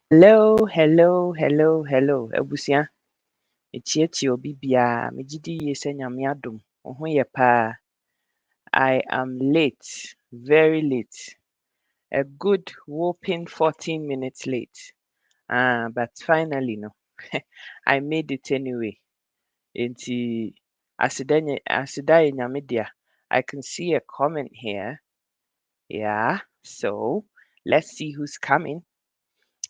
Hello. Ebusia. Echieti obi bia. Mejidi ye se nyame adom. Oho ye pa. I am late. Very late. A good whopping 14 minutes late. But finally no. I made it anyway. Enti asida ye nyame dia. I can see a comment here. Yeah. So let's see who's coming.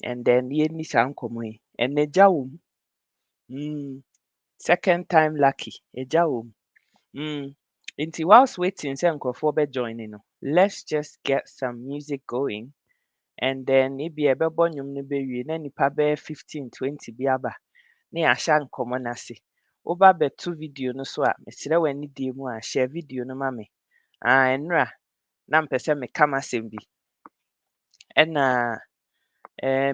And then ye ni sa nkomo yi. Eneja wom. Second time lucky. Eja wom. Nti whilst waiting sɛ nkurɔfoɔ bɛjoin no, let's just get some music going and then ebi ɛbɛbɔ nnwom no bɛwie na nipa bɛyɛ 15-20 bi aba na yɛahyɛ nkɔmmɔ no ase. Woba abɛto video no so a, mesrɛ wo anidie mu a share video no ma me. Nnora na mpɛ sɛ meka m'asɛm bi ɛna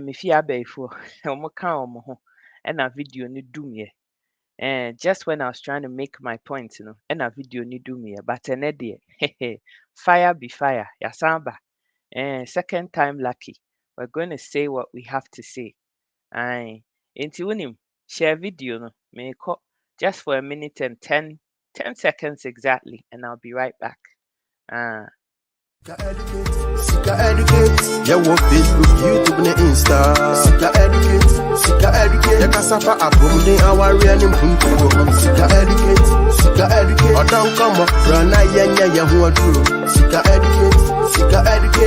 me fie abɛefoɔ wɔn ka wɔn ho ɛna video no dumyɛ. Just when I was trying to make my point, and a video ni do me, but an idea, fire be fire, yasamba. Second time lucky. We're going to say what we have to say. Aye, into him share video, no, may call just for a minute and 10 seconds exactly, and I'll be right back. Sika educate, yeah, what Facebook, YouTube, and Insta. Sika educate, yeah, Cassava, Abum, our real impunto. Sika educate, or don't come up, run, yeah, who are true. Sika educate,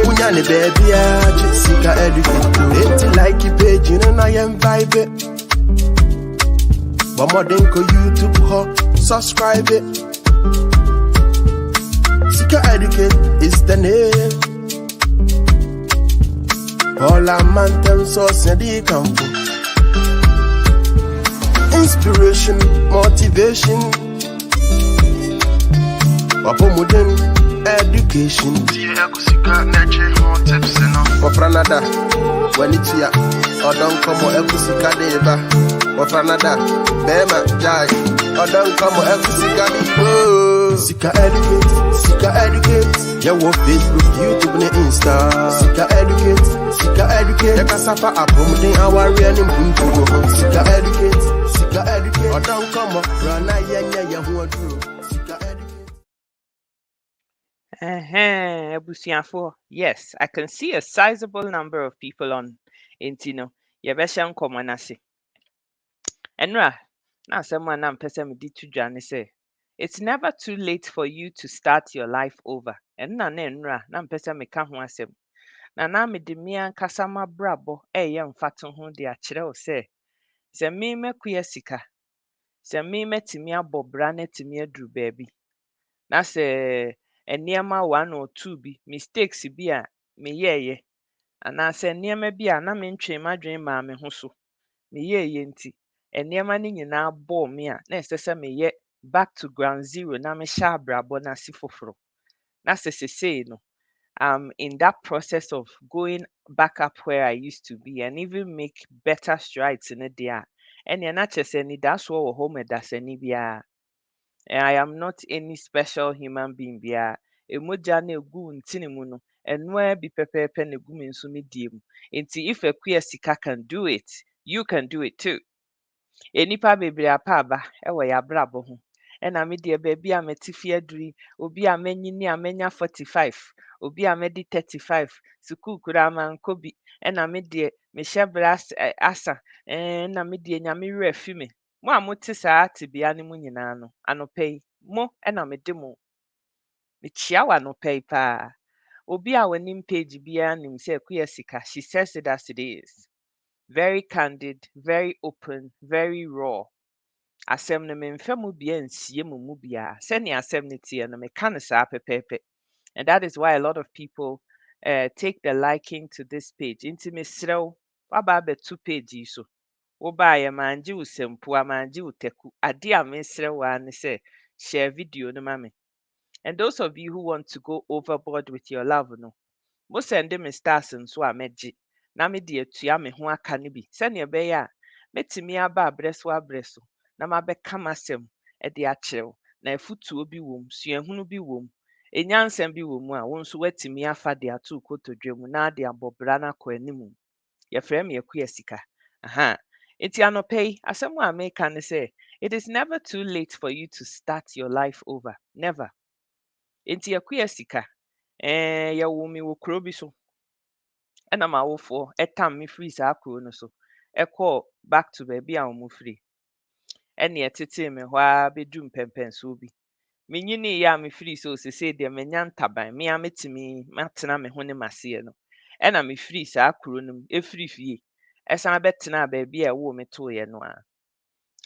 Unyani baby, Sika educate. Ain't like you page, you know, I am vibe. But more than YouTube, ho, subscribe it. Sika educate is the name. All our man source and the campo. Inspiration, motivation. Wapomodern education. Wafranada, when it's here, or don't come or Ekusika deba. Wafranada, Bema, Jai, or don't come or Ekusika deba. Sika educate, yeah, what Facebook, YouTube, and Insta. Sika educate, yeah, Cassava, Abum, our real impunto. Sika educate, or don't come up, run, yeah, who are true. Sika educate. Ebusiafo. Yes, I can see a sizable number of people on Intino. Yebesha nkomo nase. Enra, na asɛm a na mpɛ sɛ mede to dwa ne sɛ, it's never too late for you to start your life over. Ɛno na nnura na mpɛ sɛ meka ho asɛm. Na mede me ankasa m'abrabɔ ɛyɛ mfato ho de akyerɛ wo sɛ me mɛkoa sika, sɛ me mɛtumi abɔ bra na atumi aduru baabi, na sɛ nneɛma 1 or 2 bi, mistakes bi a meyɛɛyɛ, anaasɛ nneɛma bi a na mentwee m'adwene maa me ho so, meyɛɛyɛ nti, nneɛma no nyinaa bɔɔ me a na ɛsɛ sɛ meyɛ back to ground zero na mehyɛ abrabɔ no ase foforo. Na sɛ sesei no, I'm in that process of going back up where I used to be and even make better strides in it there. Ɛnea na kyerɛ sɛ anidasoɔ wɔ hɔ ma dasani biara. I am not any special human being biara. Emogya na egu wo ntini mu no, ɛno ara bi pɛpɛɛpɛ na egu me nso me die mu. Nti if Akua Sika can do it, you can do it too. Enipa bebree apa aba ɛwɔ yɛabrabɔ ho. Ɛna me deɛ baabi a mete fie aduru yi, obi a manyini a manya 45, obi a madi 35, sukuu koraa mankɔ bi, ɛna me deɛ mehyɛ bra asa, ɛna me deɛ Nyame werɛ afi me. Mo a mote saa tebea no mu nyinaa no, anɔpa yi, mo ɛna mede mo. Mekyia wo anɔpa yi paa. Obi a wɔnim page biara nim sɛ Akua Sika, she says it as it is. Very candid, very open, very raw. Asɛm no memfa mu bia nsie mu biara. Sɛnea asɛm no teɛ no meka no saa pɛpɛɛpɛ. And that is why a lot of people take the liking to this page. Nti mesrɛ wo, woaba abɛto page yi so. Wobaeɛ mangye wo sɛmpua, mangye wo taku. Ade a mesrɛ wo ara ne sɛ, share video no ma me. And those of you who want to go overboard with your love no, mo send me stars nso a mɛgye. Na me de atua me ho aka no bi. Sɛnea ɛbɛyɛ a, mɛtumi aba abrɛ so. Na mabɛka m'asɛm de akyerɛ wo. Na afotuo bi wɔ mu, suahunu bi wɔ mu, enyansɛm bi wɔ mu a wo nso woatumi afa de ato wo kotodwe mu na de abɔ bra no akɔ anim. Yɛfrɛ me Akua Sika. Aha. Enti anɔpa yi, asɛm a meka ne sɛ, it is never too late for you to start your life over. Never. Enti Akua Sika, yɛwoo me wɔ kuro bi so. Ɛna m'awofoɔ ɛtam me firi saa kuro no so ɛkɔɔ back to baabi a wɔn firi. Ɛna ɛtetee me hɔ ara bɛdu mpɛmpɛnsoɔ bi. Menyinii a mefiri so sesei deɛ manya ntaban, me ara metumi matena me ho ne m'aseɛ no. Ɛna mefiri saa kuro no mu, efiri fie, ɛsan bɛtenaa baabi a ɛwoo me toeɛ no a.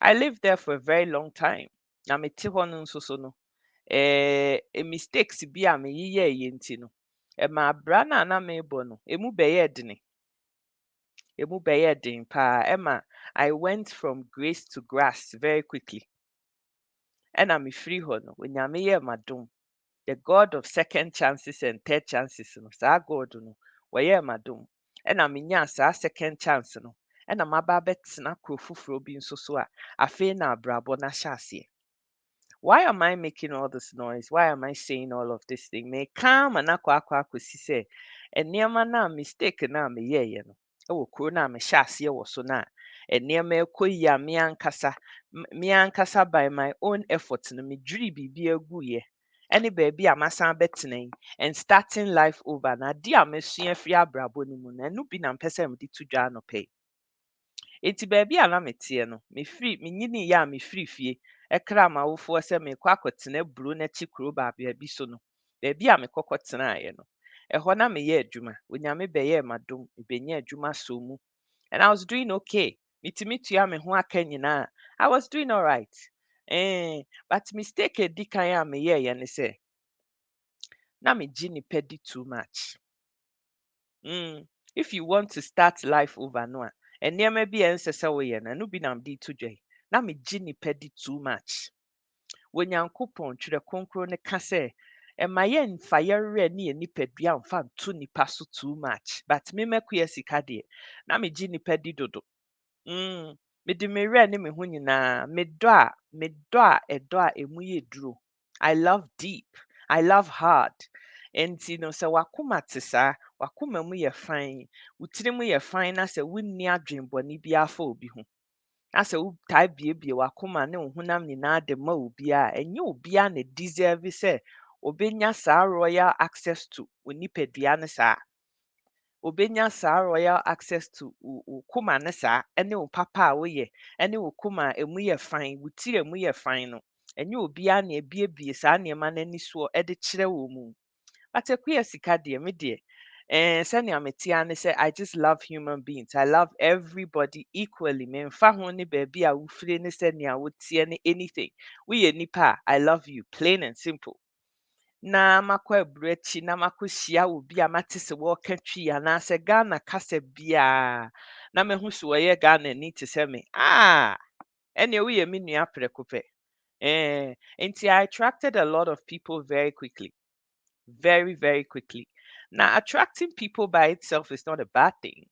I lived there for a very long time. Na mete hɔ no nso so no, mistakes bi a meyɛɛ nti no, ɛma abra no a na merebɔ no, emu bɛyɛɛ dene. Emu bɛyɛɛ den paa. Ɛma I went from grace to grass very quickly. Ɛna mefiri hɔ no, Onyame yɛɛ m'adom. The God of second chances and third chances no, saa God no, wɔyɛɛ m'adom. Ɛna menyaa saa second chance no, ɛna maba abɛtena kuro foforɔ bi nso so a, afei na abrabɔ no ahyɛ aseɛ. Why am I making all this noise? Why am I saying all of this thing? Meka ama no akɔ akɔsi sɛ, nneɛma no a mistake no a meyɛeɛ no, ɛwɔ kuro no a mehyɛ aseɛ wɔ so no a, nneɛma ɛkɔ yie a me ankasa by my own effort no medwiri biribi aguiɛ. Ɛne baabi a masan bɛtena yi, and starting life over. Na ade a masua afiri abrabɔ no mu no, ɛno bi na mpɛ sɛ mede to dwa anɔpa yi. Enti baabi a na meteɛ no, menyinii a mefiri fie, ɛkraa m'awofoɔ sɛ merekɔ akɔtena aburo no akyi kuro baabi so no, baabi a mekɔkɔ tenaeɛ no, ɛhɔ na meyɛɛ adwuma. Onyame bɛyɛɛ m'adom, mebenyaa adwuma sɔ mu. And I was doing okay. Metumi tua me ho aka nyinaa. I was doing all right. But mistake a edi kan a meyɛeɛ ne sɛ, na megye nnipa di too much. If you want to start life over no a, nneɛma bi a ɛnsɛ sɛ woyɛ no, ɛno bi na mede to dwa yi. Na megye nnipa di too much. Onyankopɔn Twerɛ Kronkron no ka sɛ, ɛma yɛmfa yɛwerɛ ne yɛn nipadua mfa nto nnipa so too much. But me Akua Sika deɛ, na megye nnipa di dodo. Mede me werɛ ne me ho nyinaa, medɔ a ɛdɔ a emu yɛ duro. I love deep. I love hard. Enti no sɛ wakoma te saa, wakoma mu yɛ fine, wo tiri mu yɛ fine na sɛ wonni adwenbɔne bi afa obi ho. Na sɛ wotaa biebie wakoma ne wo honam nyinaa de ma obi a, ɛnyɛ obiara na deserve sɛ obenya saa royal access to wo nipadua ne saa. Obenya saa royal access to wo koma ne saa, ɛne wo papa a woyɛ, ɛne wo koma a emu yɛ fine, wo tiri a emu yɛ fine no. Ɛnyɛ obiara na ebiebie saa nneɛma no ani soɔ de kyerɛ wɔ mu. But Akua Sika deɛ, me deɛ, sɛnea mete ara ne sɛ, I just love human beings. I love everybody equally. Memfa ho ne baabi a wofiri ne sɛnea woteɛ ne anything. Woyɛ nipa a, I love you, plain and simple. Na makɔ aburo akyi na makɔhyia obi a mate sɛ wɔreka twi anaasɛ Ghana kasa biara na mahu sɛ wɔyɛ Ghanani te sɛ me. Ɛnea woyɛ me nua prɛko pɛ. Nti I attracted a lot of people very quickly. Very, very quickly. Now, attracting people by itself is not a bad thing.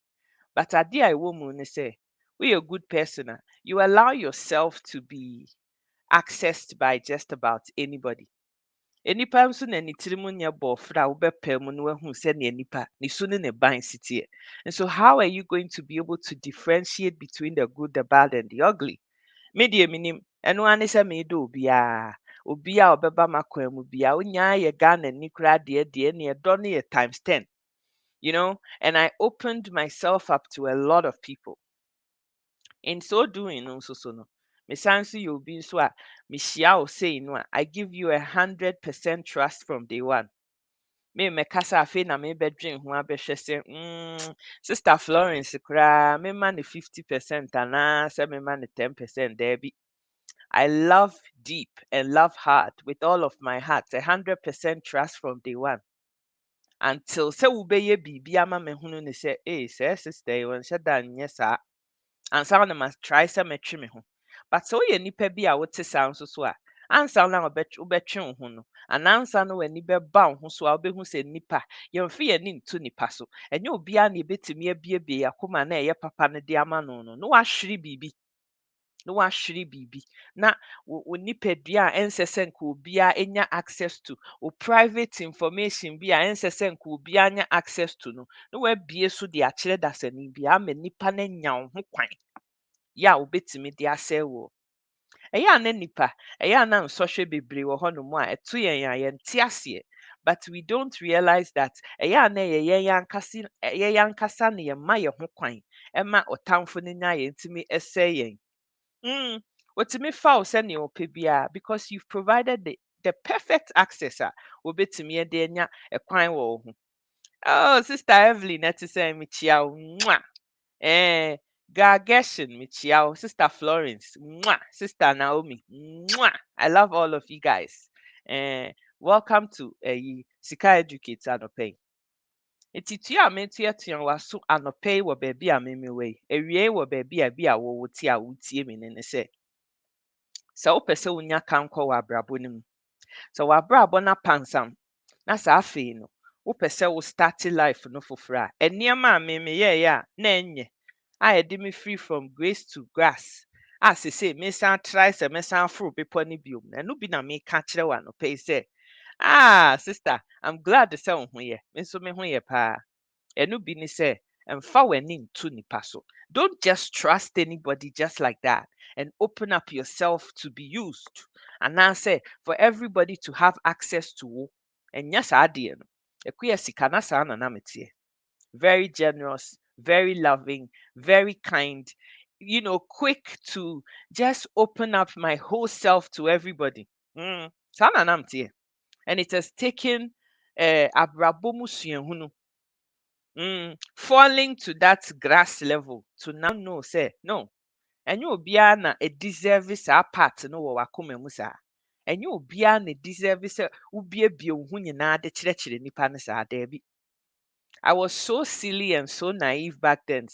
But ade a ɛwɔ mu ne sɛ, woyɛ a good person a, you allow yourself to be accessed by just about anybody. Enipa nso na ne tiri mu nyɛ bɔɔfra a wobɛpɛ mu na wahu sɛnea nipa ne su ne ne ban si teɛ. And so how are you going to be able to differentiate between the good, the bad, and the ugly? Me deɛ minim, ɛno ara ne sɛ meedɔ obiara. Obi a ɔbɛba m'akwan mu bia, onyaa yɛ Ghanani koraa deɛ ne ɛdɔ no yɛ times 10. You know, and I opened myself up to a lot of people. In so doing, no, mesan so yɛ obi nso a mehyia wo sei no a, I give you 100% trust from day one. Me mɛkasa afei na mebɛdwen ho abɛhwɛ sɛ, Sister Florence koraa, mema no 50% anaasɛ mema no 10%, daabi. I love deep and love hard with all of my heart, 100% trust from day one. Until sɛ wobɛyɛ biribi ama mahunu ne sɛ, sɛ sister yi wɔnhyɛ da nyɛ saa. Ansa na ma try sɛ mɛtwe me ho. But sɛ woyɛ nipa bi a wote saa nso so a, ansa na wobɛtwe wo ho no, anansa na w'ani bɛba wo ho so a wobɛhu sɛ nipa, yɛmfa yɛni nto nipa so. Ɛnyɛ obiara na ebetumi abiebie akoma na ɛyɛ papa no de ama no no, na wahwere biribi. na wahwere biribi na wo nipadua a ɛnsɛ sɛ nka obiara enya access to wo private information bi a ɛnsɛ sɛ nka obiara nya access to no na wabue so de akyerɛ dasani bi ama nipa no anya wo ho kwan yɛ a wobɛtumi de asɛe wo. Ɛyɛ a na nipa ɛyɛ a na nsɔhwɛ bebree wɔ hɔnom a ɛto yɛn a yɛnte aseɛ, but we don't realize that ɛyɛ a na ɛyɛ yɛn ankasa na yɛma yɛn ho kwan ɛma ɔtamfo no nya yɛntumi ɛsɛe yɛn. Wotumi fa wo sɛnea wɔpɛ biara because you've provided the perfect access a wobɛtumi de anya ɛkwan wɔ wo ho. Oh, Sister Evelyn, ɛte sɛ mekyia wo. Mwah! Gargeshin, mekyia wo. Sister Florence, mwah! Sister Naomi, mwah! I love all of you guys. Welcome to Sika Educate anɔpɛ yi. Enti tua a metuatua w'aso anɔpɛ yi wɔ baabi a memewɔ yi. Awie wɔ baabi a bi a wɔwɔ ti a wotie me ne sɛ wopɛ sɛ wonya kankɔ wɔ abrabɔ no mu. Sɛ w'abrabɔ no apansam na sɛ afei no wopɛ sɛ wo start life no foforɔ a nneɛma a memeyɛeɛ a na ɛnyɛ a yɛde me free from grace to grass a sesei mesan try sɛ mesan foro bepɔ no biom na ɛno bi na meka kyerɛ wɔ anɔpɛ yi sɛ sister, I'm glad sɛ wo ho yɛ. Me nso me ho yɛ paa. Ɛno bi ne sɛ ɛmfa w'ani nto nipa so. Don't just trust anybody just like that and open up yourself to be used. Anaasɛ for everybody to have access to wo. Ɛnyɛ saa adeɛ no. Ɛkuyɛ sika na saa na na meteɛ. Very generous, very loving, very kind, quick to just open up my whole self to everybody. Saa na na meteɛ. And it has taken abrabɔ mu suahunu falling to that grass level to now know say no ɛnyɛ obiara na deserve saa part no wɔ w'akoma mu saa. Ɛnyɛ obiara na deserve sɛ wobiebie wo ho nyinaa de kyerɛkyerɛ nipa no saa. Daabi. I was so silly and so naive back then.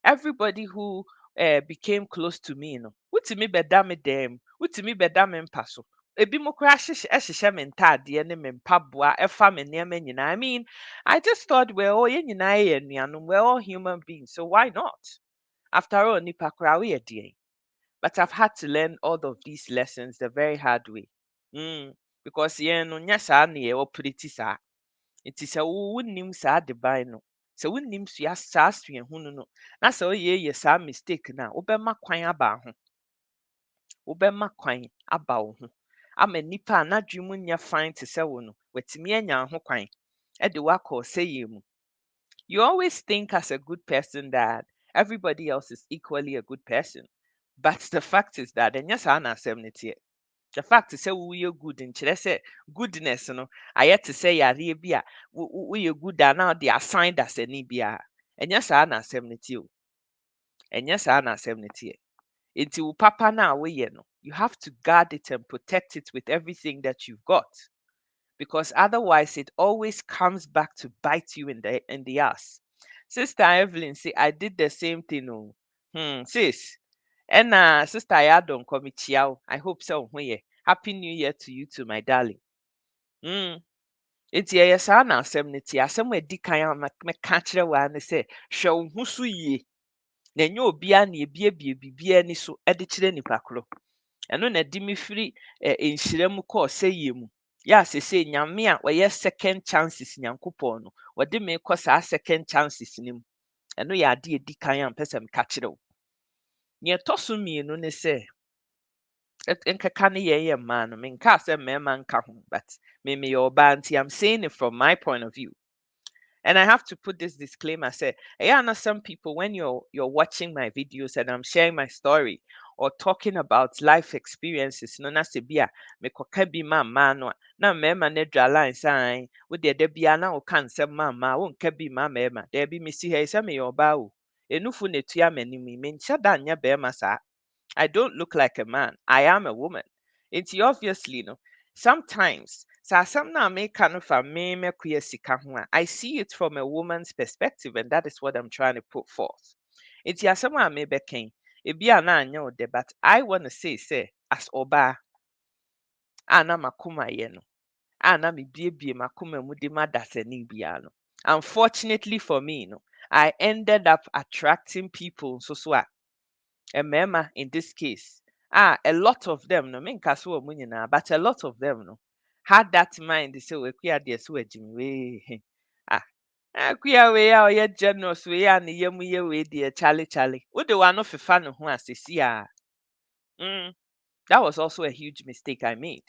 Everybody who became close to me, wotumi bɛda me dam, wotumi bɛda me mpa so. Ebi mo koraa hyehyɛ me ntaadeɛ ne me mpaboa ɛfa me nneɛma nyinaa. I just thought yɛn nyinaa yɛ anuanom, we're all human beings, so why not? After all, nipa koraa woyɛ deɛ. But I've had to learn all of these lessons the very hard way. Because yɛn no nyɛ saa na yɛwɔ pretty saa. Nti sɛ wonnim saa adeban no, sɛ wonnim saa suahunu no, na sɛ woyɛ saa mistake no a, wobɛma kwan aba ho. Wobɛma kwan aba wo ho. Ama nipa a n'adwene mu nyɛ fine te sɛ wo no, watumi anya ho kwan de wakɔ ɔsɛeɛ mu. You always think as a good person that everybody else is equally a good person. But the fact is that ɛnyɛ saa na asɛm no teɛ. The fact is say woyɛ good nkyerɛ sɛ goodness no ayɛ te sɛ yareɛ bi a woyɛ good a na ɔde assign dasani biara. Ɛnyɛ saa na asɛm no teɛ o. Ɛnyɛ saa na asɛm no teɛ. Enti wo papa na woyɛ no, you have to guard it and protect it with everything that you've got. Because otherwise it always comes back to bite you in the ass. Sister Evelyn say I did the same thing. Sis. And Sister Yadon komichiao. I hope so. Happy New Year to you too, my darling. It's ya saa na asɛm no tie. Asɛm a ɛdi kan a meka kyerɛ wo ne sɛ hwɛ wo ho so yie. Na ɛnyɛ obiara na ebiebie biribiara ni so de kyerɛ nipa koro. Ɛno na ɛde me firi nhyira mu kɔɔ ɔsɛeɛ mu. Yɛ a sesei nyame a ɔyɛ second chances nyankopɔn no, wɔde me kɔ saa second chances no mu. Ɛno yɛ ade a ɛdi kan a mpɛ sɛ meka kyerɛ wo. Nea ɛtɔ so mmienu ne sɛ nkeka ne yɛyɛ mmaa no, menkaa sɛ mmarima nka ho, but meyɛ ɔbaa nti I'm saying it from my point of view. And I have to put this disclaimer, say, I know some people, when you're watching my videos and I'm sharing my story or talking about life experiences, no na se bia me koka bi ma no na mema ne dra line sign with the debia na o kan se ma wo nka bi ma mema there be me see here say me your ba o enufu ne tua mani mi me ncha da nya be ma sa. I don't look like a man. I am a woman. It's obviously sometimes I see it from a woman's perspective, and that is what I'm trying to put forth. It's yasama me beken. Ebia na anyo de, but I want to say as oba ana makuma yeno. Ana mi bie makuma mudima daseni biano. Unfortunately for me, I ended up attracting people so. mmarima in this case. A lot of them no menka so wɔ mu nyinaa, but a lot of them no had that mind sɛ wɔakua deɛ so wagyimi wei. Ah, akua wei a ɔyɛ generous wei a ne yam yɛ wei deɛ chale. Wode w'ano fefa ne ho a sesi a. That was also a huge mistake I made.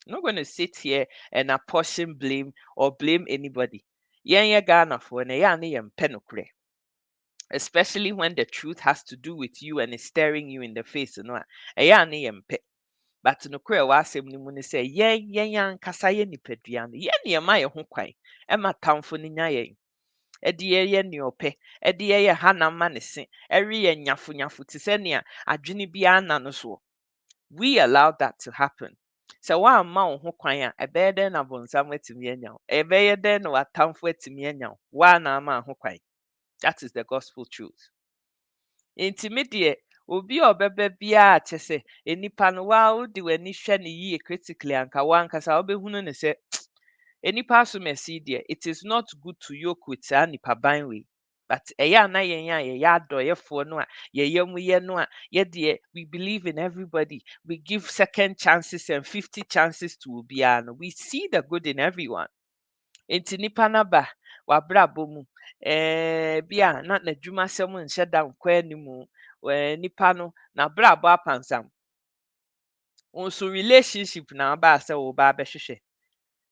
I'm not going to sit here and apportion blame or blame anybody. Yɛnyɛ Ghanafoɔ na ɛyɛ a ne yɛmpɛ nokorɛ. Especially when the truth has to do with you and is staring you in the face. No, ɛyɛ a ne yɛmpɛ. But nokorɛ wɔ asɛm no mu ne sɛ yɛn ankasa yɛ nipadua no, yɛn nneɛma yɛ ho kwan ɛma tamfo no nya yɛn. Ɛde yɛyɛ nea ɔpɛ, ɛde yɛyɛ hanam ma ne se, ɛwe yɛn nyafo te sɛ nea adwene biara na no soɔ. We allowed that to happen. So woamma wo ho kwan a, ɛbɛyɛ dɛn na bonsam atumi anya wo? Ɛbɛyɛ dɛn na w'atamfo atumi anya wo? Woa na ama ho kwan. That is the gospel truth. Nti me deɛ, obi a ɔbɛba biara kyɛ sɛ enipa no waa wode w'ani hwɛ ne yie critically anka woankasa wobɛhunu ne sɛ enipa asomasi deɛ, it is not good to yoke with saa nipaban wei. But ɛyɛ a na yɛn a yɛyɛ adɔyɛfoɔ no a yɛyɛ mu yɛ no a yɛdeɛ we believe in everybody. We give second chances and 50 chances to obiara no. We see the good in everyone. Nti nipa no ba w'abrabɔ mu bi a na n'adwumasɛm nhyɛ da nkɔ anim nipa no n'abrabɔ apansam. Nso relationship na aba sɛ woba abɛhwehwɛ.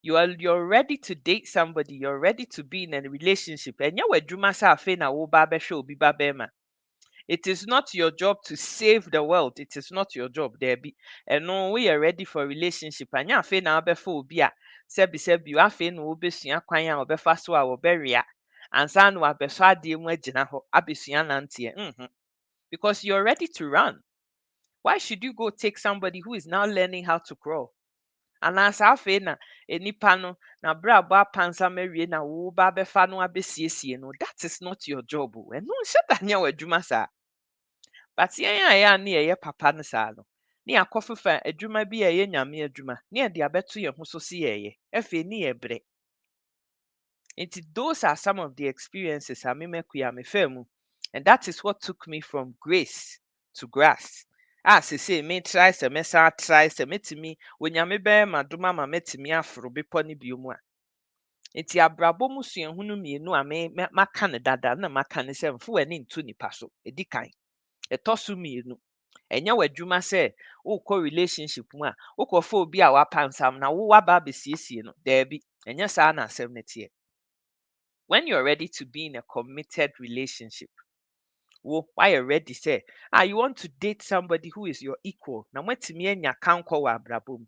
You're ready to date somebody. You're ready to be in a relationship. And it is not your job to save the world. It is not your job, Debbie. And no, we are ready for a relationship. And ya fe na before bia sebi you afe no obesua kwan a obefa so a oberia. Ansa no abeso ade mu agina ho abesua nante. Because you're ready to run. Why should you go take somebody who is now learning how to crawl? Anaasɛ afei na enipa no n'abrabɔ apansam awie na wo ba abɛfa no abɛsiesie no, that is not your job o. Ɛno nhyɛ da nyɛ w'adwuma saa. But yɛn a yɛa ne yɛyɛ papa no saa no, ne yɛakɔfefa adwuma bi a ɛyɛ Nyame adwuma, ne yɛde abɛto yɛn ho so sɛ yɛyɛ. Afei ne yɛbrɛ. Nti those are some of the experiences a me mɛkua mefaa mu. And that is what took me from grace to grass. Sese me try sɛ mɛsan try sɛ metumi onyame bɛyɛ m'adom ama metumi aforo bepɔ no bio mu a. Nti abrabɔ mu suahunu mmienu a maka ne dada na maka ne sɛ mfo w'ani nto nipa so. Ɛdi kan. Ɛtɔ so mmienu. Ɛnyɛ w'adwuma sɛ wokɔ relationship mu a wokɔfa obi a wapansam na wo waba abɛsiesie no. Daabi. Ɛnyɛ saa na asɛm no teɛ. When you're ready to be in a committed relationship, why you ready say you want to date somebody who is your equal na mwetimi anya kankɔ wɔ abrabɔ mu.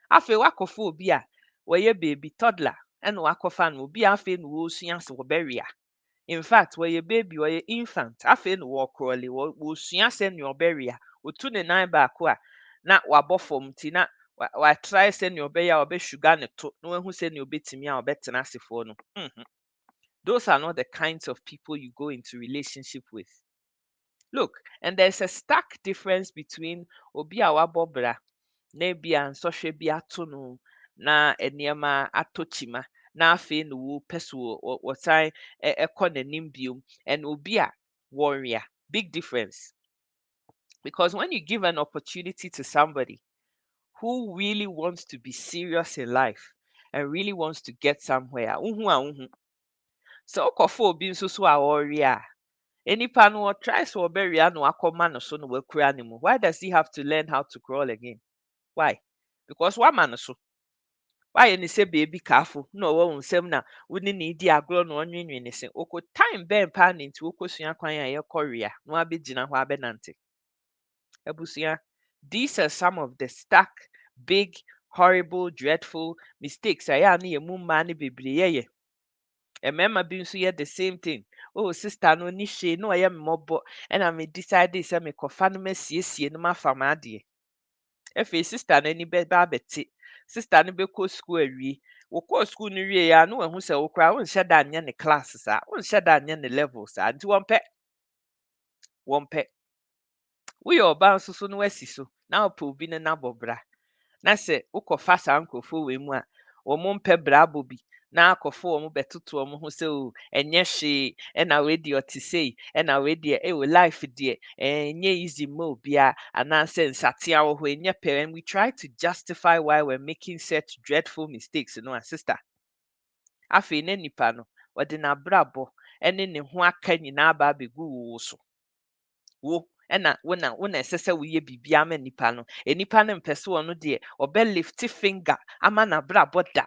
Afei wakɔfa obi a wɔyɛ baby toddler ɛna wakɔfa no obi a afei na wɔsua sɛ wɔbɛwea. In fact wɔyɛ baby wɔyɛ infant afei na wɔkrɔle wɔsua sɛ nea ɔbɛwea. Otu ne nan baako a na wabɔ fam nti na watry sɛ nea ɔbɛyɛ a ɔbɛsugar ne to na wahu sɛ nea ɔbɛtumi a ɔbɛtena asefoɔ no. Those are not the kinds of people you go into relationship with. Look, and there's a stark difference between obi a wabɔ bra na ebia nsɔhwɛ bi ato no na nneɛma atɔ kyima na afei na wɔpɛ so wɔsan ɛkɔ n'anim biom and obi a wɔrewea. Big difference. Because when you give an opportunity to somebody who really wants to be serious in life and really wants to get somewhere, so wokɔfa obi nso so a wɔrewea a enipa no try so ɔbɛwea na wakɔma no so na wakura ne mu. Why does he have to learn how to crawl again? Why? Because wama no so. Why ni sɛ baby kafo na ɔwɔ wo nsɛm na wone ne di agorɔ na ɔnwenwen ne se. Oko time bɛn paa ne nti wokɔsua kwan a yɛkɔwea na wabɛgyina hɔ abɛnante. Abusua, these are some of the stark, big, horrible, dreadful mistakes a ɛyɛ a ne yɛ mu mmaa ne bebree yɛyɛ. Mmarima bi nso yɛ the same thing. Oh, sister no ni hwee na ɔyɛ mmɔbɔ ɛna me decide sɛ mekɔfa no masiesie no mafa m'adeɛ. Afei sister no ani bɛba abɛte. Sister no bɛkɔ school awie. Wokɔɔ school no wie a na wahu sɛ wo koraa wonhyɛ da nyɛ ne class saa. Wonhyɛ da nyɛ ne level saa. Nti wɔmpɛ. Woyɛ ɔbaa nso so no wasi so na wopɛ obi no n'abɔ bra. Na sɛ wokɔfa saa nkurɔfoɔ wei mu a wɔn mpɛ bra abɔ bi. na akɔfo wɔn bɛtoto wɔn ho sɛ o ɛnyɛ hwee ɛna wei deɛ ɔte sei ɛna wei deɛ ɛwɔ life deɛ ɛnyɛ easy ma obiara anaasɛ nsatea wɔ hɔ ɛnyɛ pɛ, and we try to justify why we're making such dreadful mistakes, no, sister. Afei na nipa no ɔde n'abrabɔ ɛne ne ho aka nyinaa aba abɛgu wo so. Wo ɛna wo na ɛsɛ sɛ woyɛ biribiara ma nipa no. Nipa no mpɛ sɛ ɔno deɛ ɔbɛ lift finger ama n'abrabɔ da.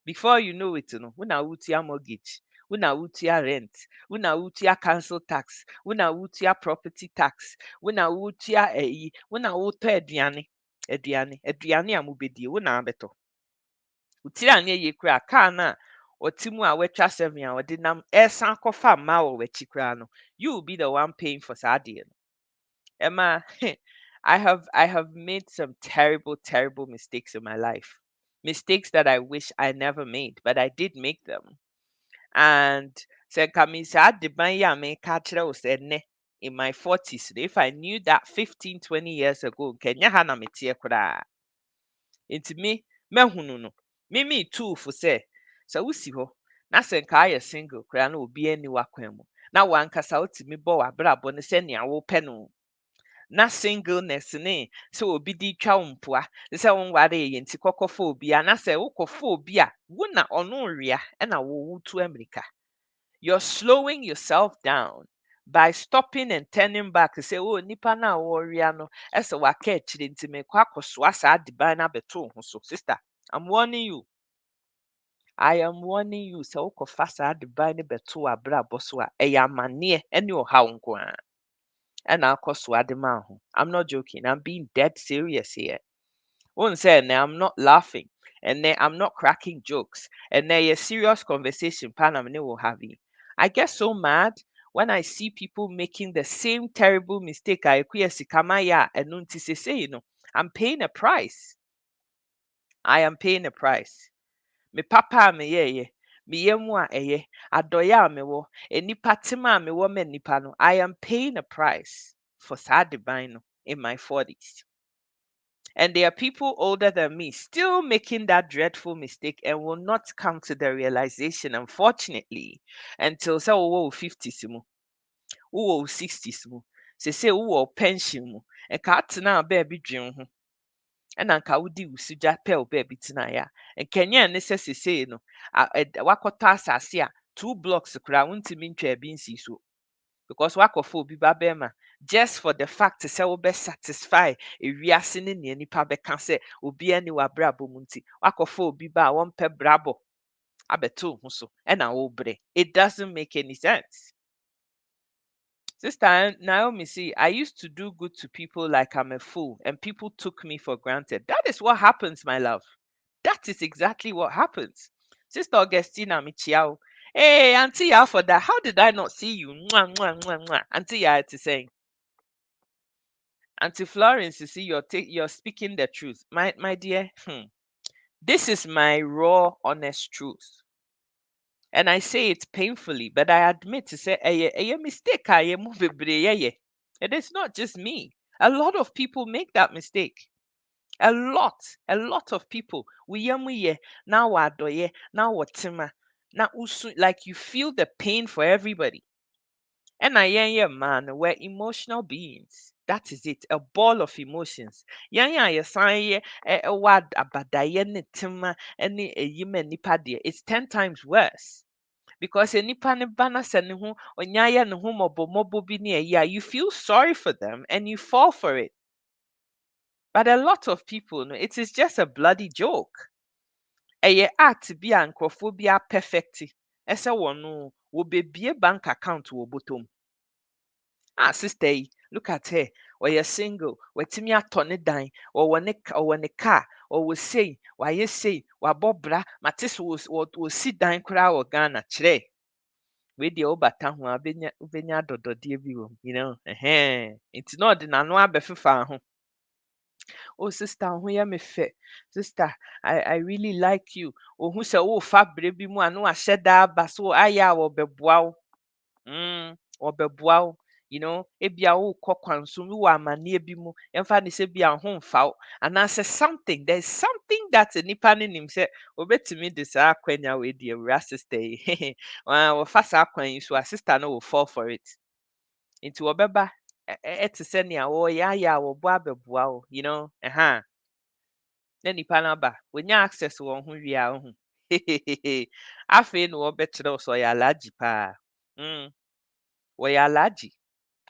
Before you know it, no, wo na wotua mortgage, wo na wotua rent, wo na wotua council tax, wo na wotua property tax, wo na wotua ɛyi, wo na wotɔ aduane a mobɛdie, wo na abɛtɔ. Wo tiri anyɛ yie koraa, car no a ɔte mu a watwa 7 a ɔde nam ɛsan kɔfa mmaa wɔ w'akyi koraa no, you will be the one paying for saa adeɛ no. Emma, I have made some terrible mistakes in my life. Mistakes that I wish I never made, but I did make them. And sɛ nka me saa adeban yi a meka kyerɛ wo sɛ nnɛ in my 40s, if I knew that 15-20 years ago, nka ɛnyɛ ha na meteɛ koraa. Nti mɛhunu no. Me too for sɛ wosi hɔ na sɛ nka ayɛ single koraa na obi ani w'akwan mu. Na wankasa wotumi bɔ w'abrabɔ no sɛnea wopɛ no. Na singleness ne sɛ obi di twa wo mpoa sɛ wo nware yɛ nti kɔkɔfa obi a na sɛ wokɔfa obi a wo na ɔno nwea ɛna wotu America. You're slowing yourself down by stopping and turning back to say, oh, nipa na wɔwea no ɛsɛ waka akyire nti mekɔ akɔsoa saa adeban no abɛto ho so. Sister, I'm warning you. I am warning you. Sɛ wokɔfa saa adeban no bɛto w'abrabɔ so a ɛyɛ amanneɛ ɛne ɔhaw nko ara. And I'll cost ho. I'm not joking. I'm being dead serious here. Won't say now I'm not laughing. And then I'm not cracking jokes. And then a serious conversation Panam will have it. I get so mad when I see people making the same terrible mistake. I sikamaya and nunti say, you know, I'm paying a price. I am paying a price. Me papa me ye. Me yemu a eye adɔyɛ a mewɔ enipa tem a mewɔ ma nipa no. I am paying a price for saa adeban no in my 40s. And there are people older than me still making that dreadful mistake and will not come to the realization, unfortunately, until sɛ wowɔ 50s mu, wowɔ 60s mu, sɛ wowɔ pension mu, ɛka atena a baabi dwen ho. ɛna nka wodi wo sugya pɛ wo baabi tenaeɛ a nkɛnyɛ ne sɛ sesei no wakɔtɔ asase a 2 blocks koraa wontumi ntwa bi nsi so because wakɔfa obi ba bɛrima just for the fact sɛ wobɛ satisfy ewiase ne nea nipa bɛka sɛ obi ani w'abrabɔ mu nti wakɔfa obi ba a wɔmpɛ brabɔ abɛto ho so ɛna wobrɛ. It doesn't make any sense. Sister Naomi, see, I used to do good to people like I'm a fool, and people took me for granted. That is what happens, my love. That is exactly what happens. Sister Augustina Michiao. Hey, Auntie Ya for that. How did I not see you? Mwah, mwah, mwah, mwah. Auntie Ya is saying. Auntie Florence, you see, you're speaking the truth. My dear, this is my raw, honest truth. And I say it painfully, but I admit to say a mistake. It is not just me. A lot of people make that mistake. A lot of people. Now wadoye, now watima, now usu, like you feel the pain for everybody. And I man, we're emotional beings. That is it, a ball of emotions. Wad abadaye ne tima any a yime nipa dear. It's 10 times worse. Because nipa ne bana se ne ho onyaya ne ho mobo bi ne you feel sorry for them and you fall for it. But a lot of people, no, it is just a bloody joke. Eye art bi a nkrofo bi a perfect. Ese wono wo bebie bank account wo bottom. Ah, sister, look at her. Or you're single, wetimi atɔ ne dan, or ne car, or we say, why you say, wa bobra, matis was sit dan kura or Ghana, chre. We the obata ho abenya dododie bi wom, you know. It's not the nano abefifa ho. Oh sister, ho ya me fe. Sister, I really like you. Oh who say oh fa bi mu anu ahye da ba so aya wo beboa wo. Wo beboa wo. You know, ebia wo kɔ kwan so bi wɔ amanneɛ bi mu, ɛmfa ne sɛ bia ho mfa wo, anaasɛ something, there's something that nipa no nim sɛ obetumi de saa akwanya wei de awura sister yi. Wɔfa saa kwan yi so a sister no will fall for it. Nti wɔbɛba ɛte sɛ nea wɔyɛ ayɛ a wɔbo abɛboa wo, you know, na nipa no aba, wonya access wɔn ho wie a ohu. Afei na wɔbɛkyerɛ wo sɛ ɔyɛ alagye paa. Wɔyɛ alagye.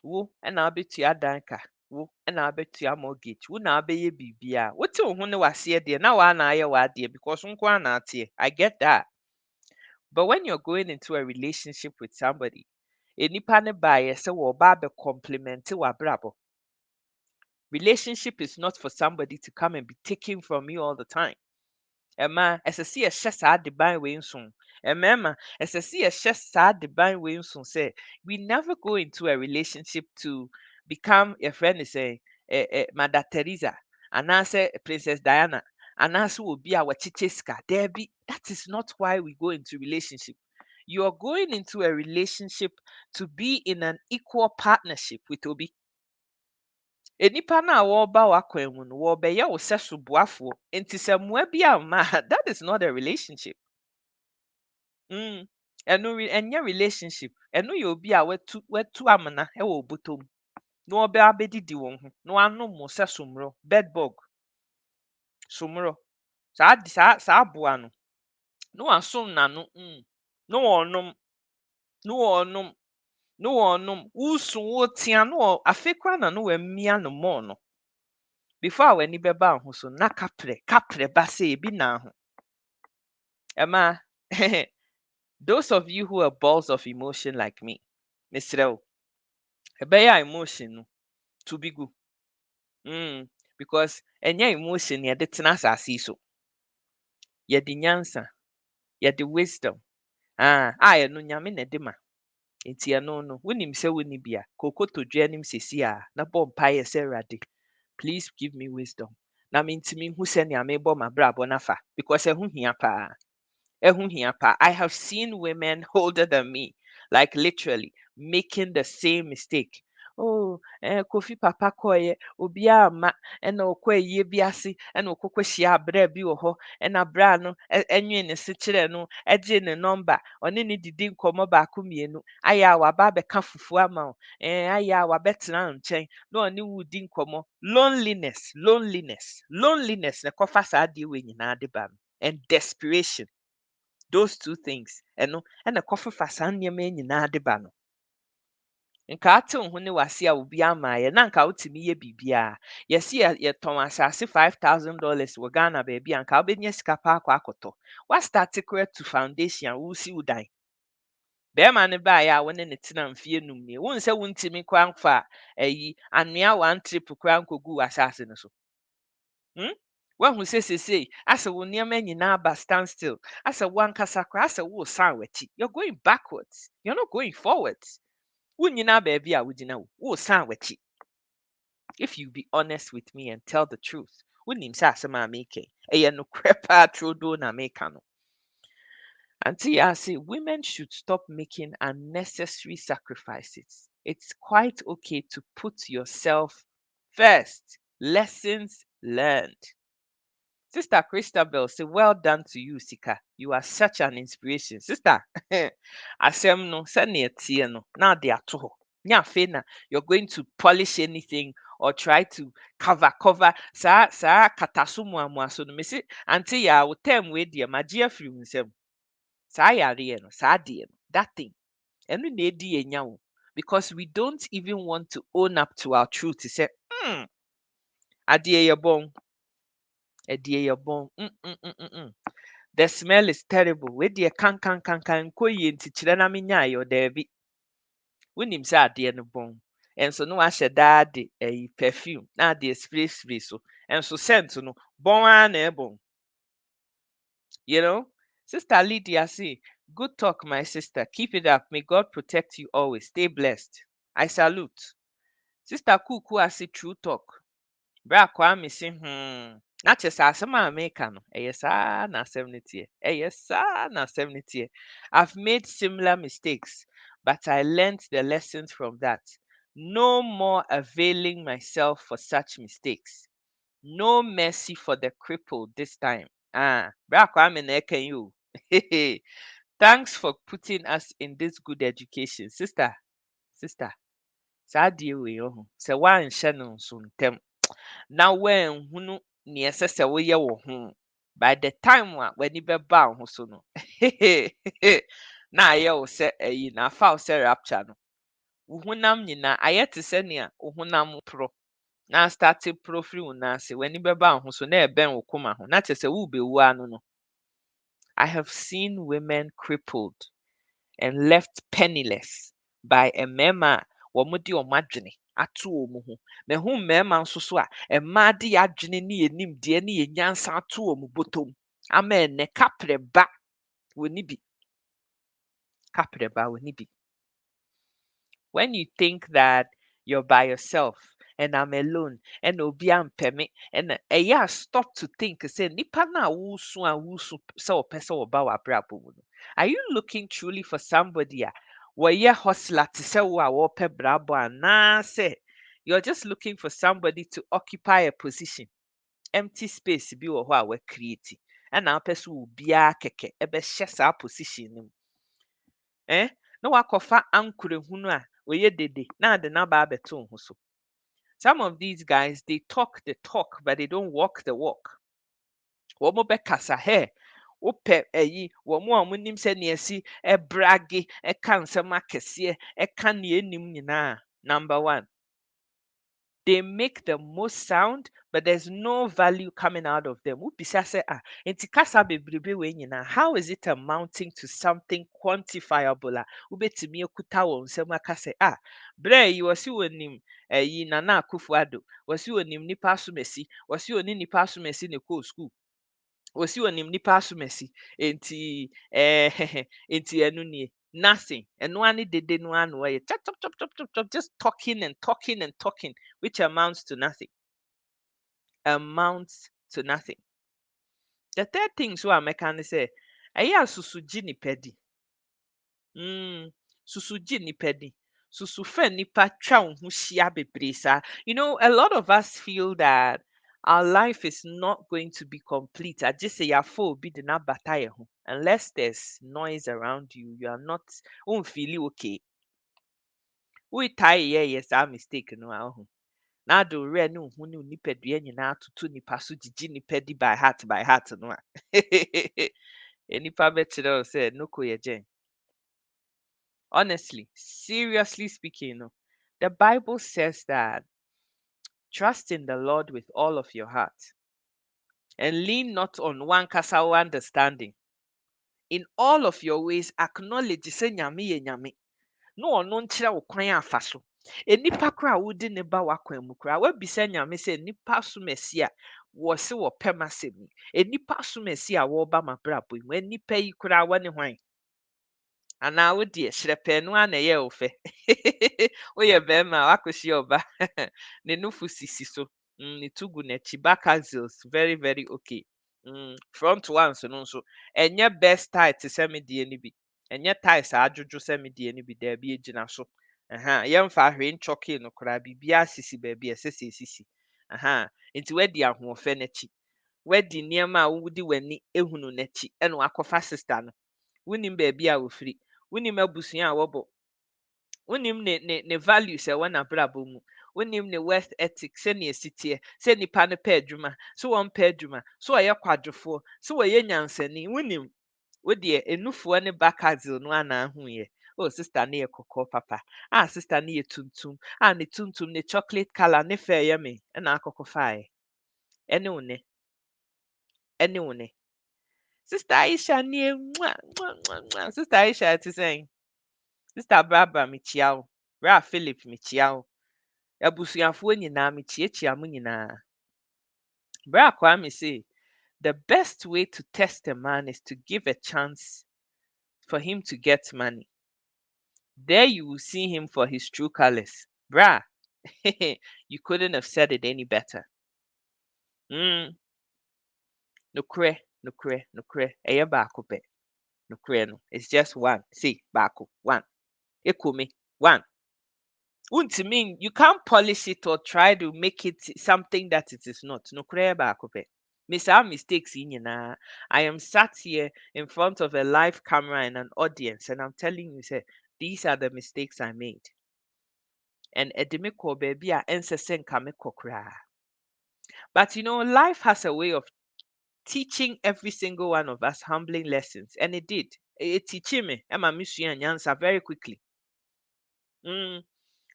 Wo ɛna wabɛtua dan ka, wo ɛna wabɛtua mortgage, wo na wabɛyɛ biribiara. Wote wo ho ne w'aseɛ deɛ na waa na ayɛ w'adeɛ because wo nko ara na ateɛ. I get that. But when you're going into a relationship with somebody, nipa ne baayɛ sɛ wɔba abɛcomplement w'abrabɔ. Relationship is not for somebody to come and be taken from you all the time. Ɛma ɛsɛ sɛ yɛhyɛ saa adeban wei nso. Mmarima ɛsɛ sɛ yɛhyɛ saa adeban wei nso sɛ we never go into a relationship to become a friend sɛ Mother Teresa anaasɛ Princess Diana anaasɛ obi a wɔkyekyɛ sika. Dabi, that is not why we go into relationship. You are going into a relationship to be in an equal partnership with obi. Enipa no a wɔreba w'akwan mu no, wɔrebɛyɛ wo sɛ soboafoɔ. Nti sɛ mmoa bi amma a, that is not a relationship. Ɛnyɛ relationship. Ɛno yɛ obi a watu amena wɔ obotom. Na wɔbɛ abɛdidi wɔn ho. Na wɔanom wo sɛ somro, bedbug. Somro. Saa aboa no. Na wɔasom n'ano. Na wɔnom. Na wɔnom. Na wɔnom. Wosu wotea na afei koraa na wɔamia no mmɔɔ no. Before w'ani bɛba ho so na kaprɛ ba sɛ ebi na ho. Ɛma those of you who are balls of emotion like me, mesrɛ wo, ɛbɛyɛ emotion no to be good. Because ɛnyɛ emotion yɛde tena asase yi so. Yɛde nyansa, yɛde wisdom, ɛno Nyame na ɛde ma. Nti ɛno no, wonim sɛ wonni bi a, kokotodwe anim sesi a na bɔ mpaeɛ sɛ Awurade, please give me wisdom. Na mentimi hu sɛnea mebɔ m'abrabɔ nafa. Because ɛho hia paa. I have seen women older than me, like literally making the same mistake. Oh, Kofi papa koye, obia ma, ena okwe ye bi ase, ena okokwe shia abrɛ bi wɔ hɔ, ena bra no, enwe ne se kyerɛ no, ɛgye ne number, ɔne ne didi nkɔmmɔ baako mmienu, ayɛ a waba abɛka fufu ama wo, ayɛ a wabɛtena wo nkyɛn, na ɔne wo di nkɔmmɔ. Loneliness, na kɔfa saa adeɛ wɔ nyinaa de ba no, and desperation. Those two things. Ɛno ɛna kɔfefa saa nneɛma yi nyinaa de ba no. Nka ate wo ho ne w'ase a obi ama yɛ na nka wotumi yɛ biribiara. Yɛse yɛtɔn asase $5,000 wɔ Ghana baabi a nka wobɛnya sika pa akɔ akɔtɔ. Woastarte koraa to foundation a wosi wo dan. Bɛrima no baeɛ a wo ne ne tena mfeɛ num nie. Wohu sɛ wontumi koraa mfa anwea one trip koraa nkɔgu w'asase no so. Wahu sɛ sesei asɛ wo nneɛma nyinaa aba stand still. Asɛ wankasa koraa asɛ woresan w'akyi. You're going backwards. You're not going forwards. Wo nyinaa baabi a wogyina wo, woresan w'akyi. If you be honest with me and tell the truth, wonim sɛ asɛm a meka ɛyɛ nokorɛ paa turodoo na meka no. Auntie, I say women should stop making unnecessary sacrifices. It's quite okay to put yourself first. Lessons learned. Sister Christabel say, well done to you, Sika. You are such an inspiration. Sister, asem no, send tie no, now they are to nya afei na you're going to polish anything or try to cover. Saa kataso muamua so no. Me say, auntie ya, wo term we dear, magye afiri wo nsam. Saa yare no, saa de no, that thing. Enu na edi enya wo. Because we don't even want to own up to our truth. To say, adie ye bon. The smell is terrible. We dear can koye nti kyerɛ na menya ayo dabi. Wonim sɛ adeɛ no bon. Enso no ahyɛ daade perfume na ade spray so. Enso scent no bon a na ebon. You know? Sister Lydia say, good talk, my sister. Keep it up. May God protect you always. Stay blessed. I salute. Sister Kuku I say true talk. Bra Kwame say, na kyerɛ sɛ asɛm a meka no, ɛyɛ saa na asɛm no teɛ. Ɛyɛ saa na asɛm no teɛ. I've made similar mistakes, but I learned the lessons from that. No more availing myself for such mistakes. No mercy for the crippled this time. Bra Kwame na ɛka yi o. Thanks for putting us in this good education. Sister, saa adeɛ wei ho. Sɛ woanhyɛ no nso ntɛm na woanhunu nea ɛsɛ sɛ woyɛ wɔ ho, by the time a w'ani bɛba wo ho so no, na ayɛ wo sɛ ayi na afa wo sɛ rapture no, wo honam nyinaa ayɛ te sɛ nea wo honam porɔ. Na starte porɔ firi wo nan ase, w'ani bɛba wo ho so na ɛbɛn wo koma ho. Na kyerɛ sɛ worebɛwu ano no. I have seen women crippled and left penniless by a mmarima a wɔde wɔn adwene ato wɔn ho. Mehu mmarima nso so a mmaa de yɛn adwene ne yɛn nimdeɛ ne yɛn nyansa ato wɔn bɔtɔm. Ama ɛnnɛ kaprɛba wɔnni bi. Kaprɛba wɔnni bi. When you think that you're by yourself and I'm alone and obi ampɛ me and ɛyɛ a stop to think sɛ nipa na wosu sɛ ɔpɛ sɛ ɔba w'abrabɔ mu no. Are you looking truly for somebody a wɔyɛ hustler te sɛ wo a wɔpɛ brabɔ anaasɛ you're just looking for somebody to occupy a position, empty space bi wɔ hɔ a wɔacreate ɛna wopɛ sɛ obiara kɛkɛ ɛbɛhyɛ saa position no mu. Na wakɔfa ankorɛhunu a wɔyɛ dede na ade n'aba abɛto wo ho so. Some of these guys, they talk the talk, but they don't walk the walk. Wɔn bɛkasa wopɛ ayi wɔn a wɔnim sɛ nea ɛsi ɛbrage ɛka nsɛm akɛseɛ ɛka nea ɛnim nyinaa. Number one, they make the most sound, but there's no value coming out of them. Wopisa sɛ enti kasa bebrebe wei nyinaa, how is it amounting to something quantifiable a wobɛtumi akuta wɔn nsɛm aka sɛ berɛ yi wɔsi wɔnim ɛyi Nana Akufo-Addo, wɔsi wɔnim nipa asomasi, wɔsi wɔne nipa asomasi na ɛkɔɔ school, wɔsi wɔnim nipa asomasi enti enti ɛno nie. Nothing. And one did one way. Chop, chop, chop, chop, chop, chop, just talking and talking and talking, which amounts to nothing. Amounts to nothing. The third thing so I can say, susuji ni pedi. Susuji ni pedi. Susufe nipa twa ho hia bebre saa. You know, a lot of us feel that our life is not going to be complete. I just say your full be the na bataye ho. Unless there's noise around you, you are not feel okay. We tie yes, our mistake no aho. Na do re no hu ne nipadua nyina atoto nipa so gigi nipa di by heart no a. Nipa bekyerɛ say no ko ye. Honestly, seriously speaking, the Bible says that trust in the Lord with all of your heart and lean not on one kasa understanding. In all of your ways, acknowledge say nyame ye nyame. No ɔno nkyerɛ wo kwan afa so. Enipa kora a wodi ne ba wakwan mu kora, wabisa nyame sɛ nipa asomasi a wɔse wɔpɛ m'asɛm yi. Enipa asomasi a wɔba m'abrabɔ yi mu, enipa yi kora wɔ ne hwan? Anaa wo deɛ hyerɛpɛɛ no ara na ɛyɛ wo fɛ. Woyɛ bɛrima a wakɔhyia ɔba ne nufu sisi so. Ne tu gu n'akyi, back axles very very okay. Front ones no nso ɛnyɛ best tie te sɛ me deɛ no bi. Ɛnyɛ tie saa adwodwo sɛ me deɛ no bi daabi egyina so. Yɛmfa ahwee nkyɔke no koraa biribiara sisi baabi a ɛsɛ sɛ esisi. Nti wadi ahoɔfɛ n'akyi. Wadi nneɛma a wodi w'ani ehunu n'akyi ɛna wakɔfa sister no. Wonim baabi a wofiri. Wonim abusua a wɔbɔ. Wonim ne values ɛwɔ n'abrabɔ mu. Wonim ne worth ethic sɛnea esi teɛ. Sɛ nipa no pɛ adwuma, so wɔmpɛ adwuma, so ɔyɛ kwadwofoɔ, so wɔyɛ nyansani. Wonim. Wodeɛ enufoɔ ne bakazel no ana ahu yɛ. Oh, sister ne yɛ kɔkɔɔ papa. Sister ne yɛ tuntum. Ne tuntum ne chocolate color ne fɛ yɛ me. Ɛna akɔkɔ fae. Ɛne wo ne. Ɛne wo ne. Sister Aisha ne mwah. Sister Aisha te sɛn. Sister Barbara mekyia wo. Bra Philip mekyia wo. Abusuafoɔ nyinaa mekyiakyia mo nyinaa. Bra Kwame say, the best way to test a man is to give a chance for him to get money. There you will see him for his true colors. Bra, you couldn't have said it any better. Nokre. Eye baako pɛ. Nokre no. It's just one. See, baako. One. Ekome. One. Mean you can't polish it or try to make it something that it is not. No baako pɛ. Miss our mistakes in nyinaa. I am sat here in front of a live camera and an audience, and I'm telling you, say, these are the mistakes I made. And edeme kɔ baabi a ɛnsɛ sɛ nka mekɔ koraa. But life has a way of teaching every single one of us humbling lessons, and it did. It teaching me, Emma Misua Nyansa very quickly.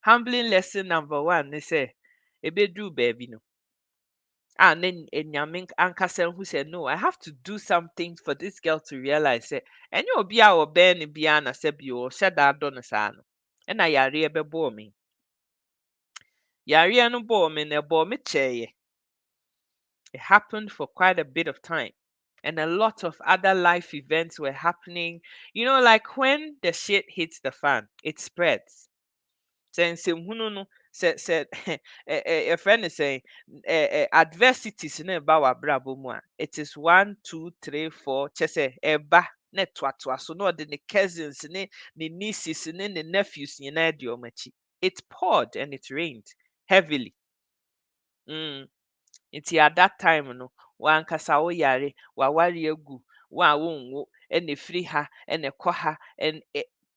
Humbling lesson number one, they say, Ebedu baby no. And then Enyame ankasa who said, no, I have to do something for this girl to realize say, and you'll be our ben biana sebi or said that donasan. And I yare bore me. Yare no bore me ne bore me cheye. It happened for quite a bit of time. And a lot of other life events were happening. Like when the shit hits the fan, it spreads. Sɛ nsɛmhunu no sɛ a friend is saying adversities ne ba w'abrabɔ mu a, it is 1 2 3 4 kyɛ sɛ ɛba na ɛtoatoa so na ɔde ne cousins ne nieces ne nephews nyinaa di wɔn akyi. It poured and it rained heavily. Nti at that time no, wankasa woyare, waware agu, wo a wonwo, ɛna efiri ha, ɛna ɛkɔ ha, and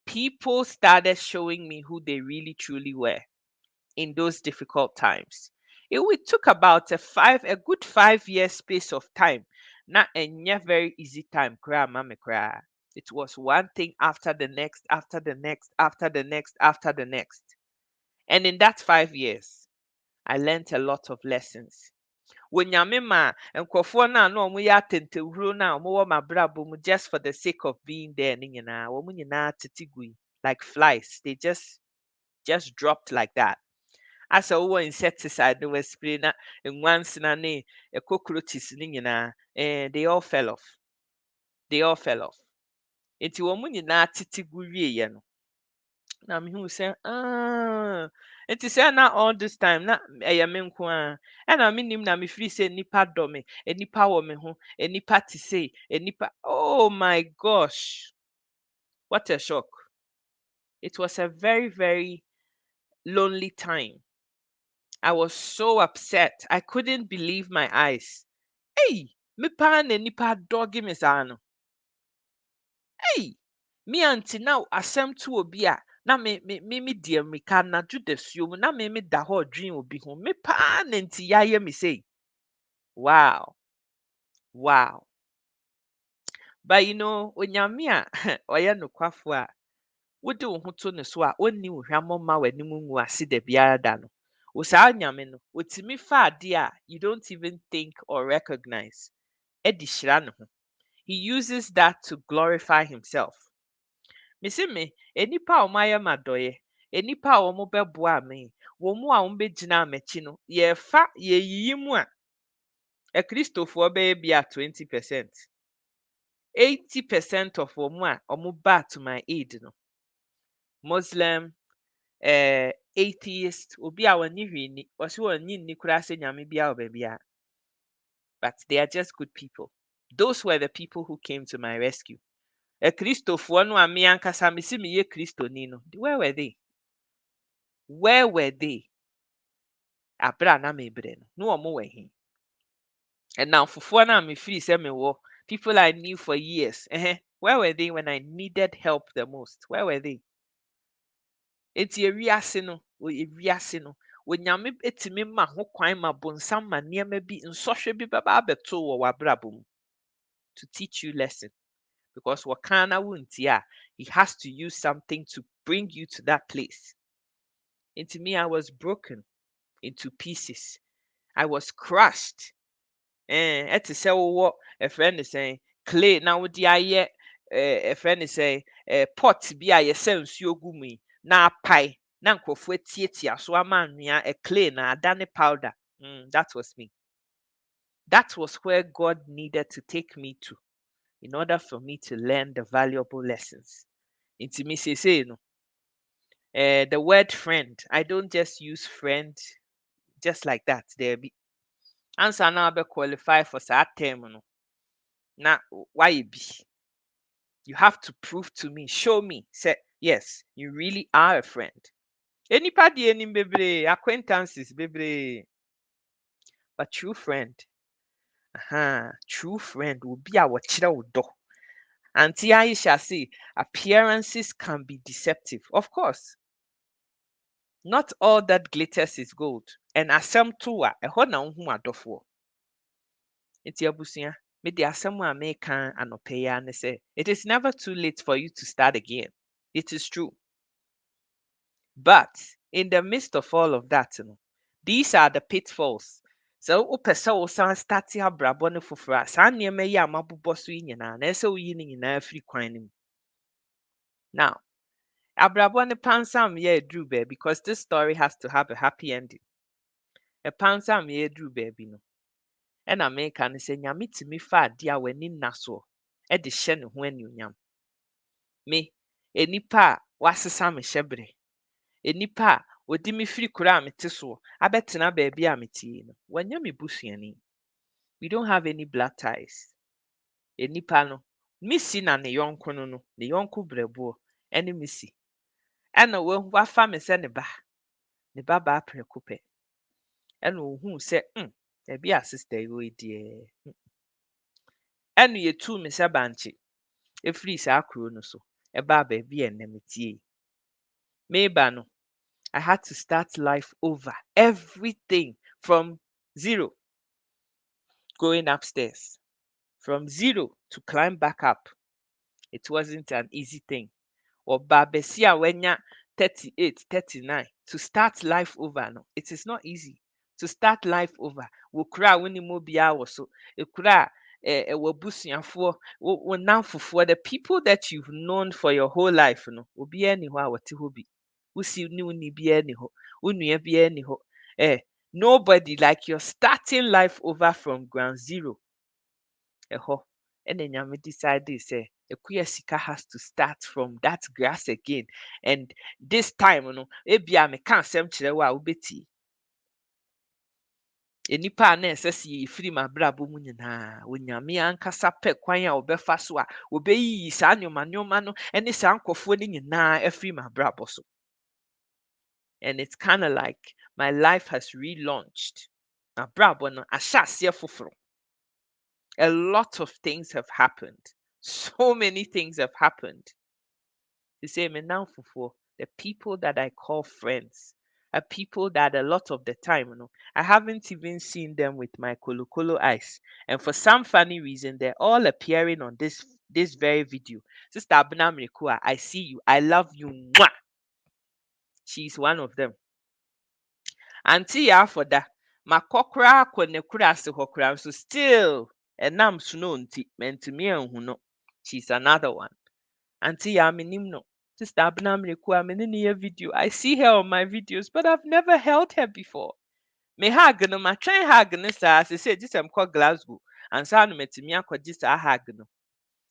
people started showing me who they really truly were in those difficult times. It took about a good 5 year space of time. Not a very easy time, cry, mama cry. It was one thing after the next, after the next, after the next, after the next. And in that 5 years, I learned a lot of lessons. Wonyame ma nkurɔfoɔ no a na ɔmo yɛ atɛntɛwuro no a ɔmo wɔ m'abrabɔ mu just for the sake of being there ne nyinaa, wɔn nyinaa tete gu yi like flies. They just dropped like that. Asɛ wowɔ insecticide no wɔaspray na nwansena ne cockroaches ne nyinaa, they all fell off. They all fell off. Nti wɔn nyinaa tete gu wieɛ no, na mehu sɛ nti sɛ na all this time na ɛyɛ me nko a ɛna menim na mefiri sɛ nnipa dɔ me, nnipa wɔ me ho, nnipa te sei, nnipa oh my gosh, what a shock. It was a very, very lonely time. I was so upset. I couldn't believe my eyes. Hey, me pa na nipa dɔge me saa no. Hey, me anti now asɛm to obi a na me di mmirika anadwo dasuo mu na me da hɔ dwen obi ho. Me pa na nti yɛayɛ me sei. Wow. Wow. But onyame a ɔyɛ nokwafo a wode wo ho to ne so a onni wo hwammɔ ma w'anim ngu ase da biara da no. Wo saa nyame no, otumi fa ade a you don't even think or recognize. Ɛde hyira ne ho. He uses that to glorify himself. Mesi me, enipa a ɔmo ayɛ me adɔeɛ, enipa a ɔmo bɛboa me, wɔn mu a ɔmo bɛgyina m'akyi no, yɛyiyi mu a, Akristofoɔ bɛyɛ bi a 20%. 80% of wɔn a ɔmo baa to my aid no, Muslim, atheist, obi a wɔnni hwee ni, wɔsi wɔnni nni koraa sɛ nyame bi a wɔ baabi a. But they are just good people. Those were the people who came to my rescue. Akristofoɔ no a me ankasa mesi meyɛ Kristoni no, where were they? Where were they? Abra na mebrɛ no, na wɔn wɔ he? Ɛnamfofoɔ no a mefiri sɛ mewɔ, people I knew for years, where were they when I needed help the most? Where were they? Enti ewiase no, onyame etumi ma ho kwan ma bonsam ma nneɛma bi nsɔhwɛ bi bɛba abɛto wɔ w'abrabɔ mu to teach you lesson. Because wakana wuntia, he has to use something to bring you to that place. Into me, I was broken into pieces. I was crushed. At say what a friend is saying, clay now with the aye, a friend is saying, pot be a sense you gumi, na pie, nanko fuetia, so a man a clay na dane powder. That was me. That was where God needed to take me to in order for me to learn the valuable lessons. Into me say no. The word friend, I don't just use friend just like that. There be answer now be qualify for that term no. Now why it be? You have to prove to me, show me, say yes, you really are a friend. Enipa deɛ nim bebree, acquaintances bebree. But true friend, true friend will be our wo dɔ. Auntie Aisha say appearances can be deceptive. Of course, not all that glitters is gold. And asɛm to a ɛhɔ na wohu adɔfoɔ. Nti abusua, me de asɛm a meka anɔpɛ yi ara ne sɛ, it is never too late for you to start again. It is true. But in the midst of all of that, these are the pitfalls. So wopɛ sɛ wosan start abrabɔ no foforɔ a, saa nneɛma yi a mabobɔ so yi nyinaa, na ɛsɛ sɛ woyi ne nyinaa firi kwan no mu. Now, abrabɔ no pansam yɛ aduru baabi, because this story has to have a happy ending. Ɛpansam yɛ aduru baabi no, ɛna meka no sɛ Nyame tumi fa adeɛ a w'ani nna soɔ ɛde hyɛ ne ho anuonyam. Me, enipa a wasesa me hyɛbrɛ, enipa a odi me firi koro a mete soɔ abɛtena baabi a mete yi no, wanya me busuani. We don't have any blood ties. Enipa no, me si na ne yɔnko no ne yɔnko brɛboɔ ɛne me si. Ɛna wafa me sɛ ne ba baa prɛko pɛ. Ɛna ohuu sɛ ɛbi a sister yi wɔ yi deɛ. Ɛna yɛtuu me sɛ bankye efiri saa kuro no so ɛbaa baabi a ɛnnɛ mete yi. Meba no, I had to start life over. Everything from zero. Going upstairs. From zero to climb back up. It wasn't an easy thing. Ɔbaa bɛsi a wanya 38, 39 to start life over. No, it is not easy to start life over. Wo kura a wonim obiara wɔ so. Ekura a ɛwɔ busuafoɔ, wo namfofoɔ, the people that you've known for your whole life no, obiara ni hɔ a wɔte hɔ bi. Wosi ne wo ni biara ni hɔ. Wo nua biara ni hɔ. Nobody, like you're starting life over from ground zero. Ɛhɔ ɛna Nyame decided sɛ Ekuya Sika has to start from that grass again. And this time, ebia meka asɛm kyerɛ wo a wobɛtie. Enipa a na ɛsɛ sɛ yɛfiri m'abrabɔ mu nyinaa, Onyame ankasa pɛ kwan a ɔbɛfa so a obeyiyi saa nneɛma no ɛne saa nkurɔfoɔ no nyinaa afiri m'abrabɔ so. And it's kind of like my life has relaunched. M'abrabɔ no ahyɛ aseɛ foforɔ. A lot of things have happened. So many things have happened. You say, me now for the people that I call friends are people that a lot of the time, I haven't even seen them with my kolokolo eyes. And for some funny reason, they're all appearing on this very video. Sister Abna Mrekua, I see you. I love you. Mwah! She's one of them. Auntie Afoda, makokra konekura se hokra, so still enam suno nti mentumi enhu no. She's another one. Auntie Aminim no. Sister Abna Mrekua, menene video. I see her on my videos, but I've never held her before. Me hag no, ma train hag no sa se say this am called Glasgow. And sa no metumi akɔgye saa hag no.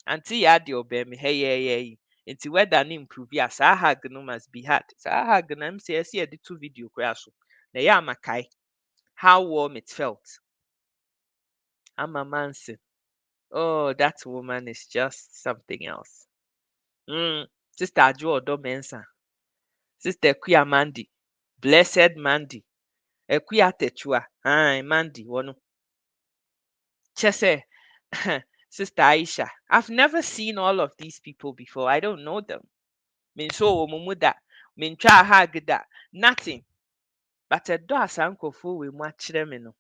Auntie ya de obe me hey. Nti weather no improve ya saa hag no must be hard. Saa hag no am say see the two video kora so. Na ya makai how warm it felt. Ama Manson. Oh, that woman is just something else. Sister Ajo Odo Mensa. Sister Kuya Mandy. Blessed Mandy. Kuya Techua. Mandy. Wono. Chese. Sister Aisha. I've never seen all of these people before. I don't know them. Min so mumuda. Min try hagda. Nothing. But a do asankofo we mwachire me no.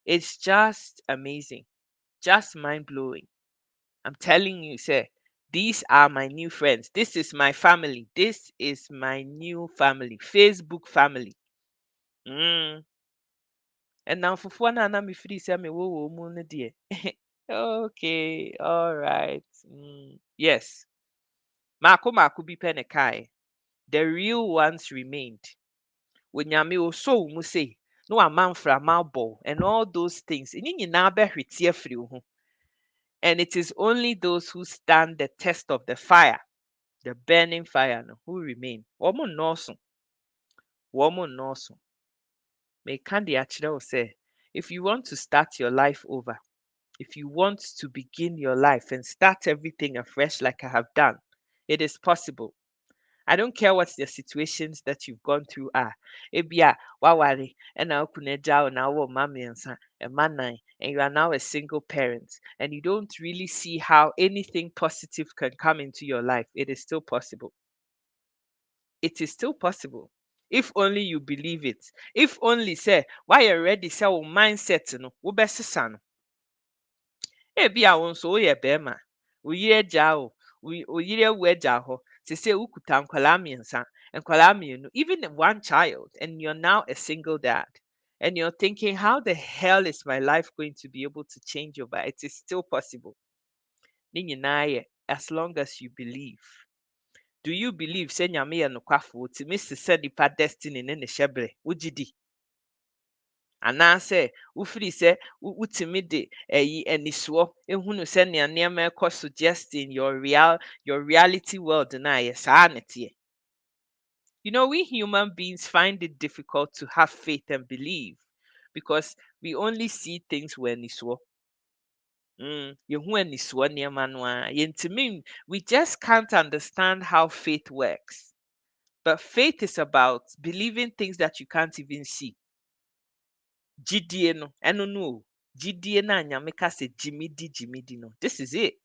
It's just amazing. Just mind blowing. I'm telling you, sir. These are my new friends. This is my family. This is my new family. Facebook family. And now for one and me free say me wo mu no dear. Okay, all right. Yes. Mako bi pene kai. The real ones remained. When Nyame o so mu say, no amanfra malbo and all those things. Ini nyina be hwete afiri wo ho. And it is only those who stand the test of the fire, the burning fire, who remain. Womo noso. May Kandi Achirel say, if you want to start your life over, if you want to begin your life and start everything afresh like I have done, it is possible. I don't care what the situations that you've gone through are. Ebia, wawari, and now kunejao now mami and manai, and you are now a single parent, and you don't really see how anything positive can come into your life. It is still possible. It is still possible. If only you believe it. If only say why you ready say wo mindset no wo besesa no. Ebia wo nso wo ye bema. Wo yire agya o. Wo yire awu agya ho. Se say wo kuta nkwala miensa, nkwala mienu, even one child, and you're now a single dad. And you're thinking, how the hell is my life going to be able to change over? It is still possible. Ne nyinaa yɛ as long as you believe. Do you believe sɛ nyame yɛ nokwafo otumi sesɛ nipa destiny ne ne hyɛbrɛ? Wogye di? Anaasɛ wofiri sɛ wotumi de anisoɔ ehunu sɛnea nneɛma ɛkɔ so just in your reality world na ayɛ saa ne teɛ. You know, we human beings find it difficult to have faith and believe because we only see things wɔ anisoɔ. Yɛhu anisoɔ nneɛma no a yɛntumi we just can't understand how faith works. But faith is about believing things that you can't even see. Gyidie no, ɛno no o. Gyidie na Nyame ka sɛ gyimidi no. This is it.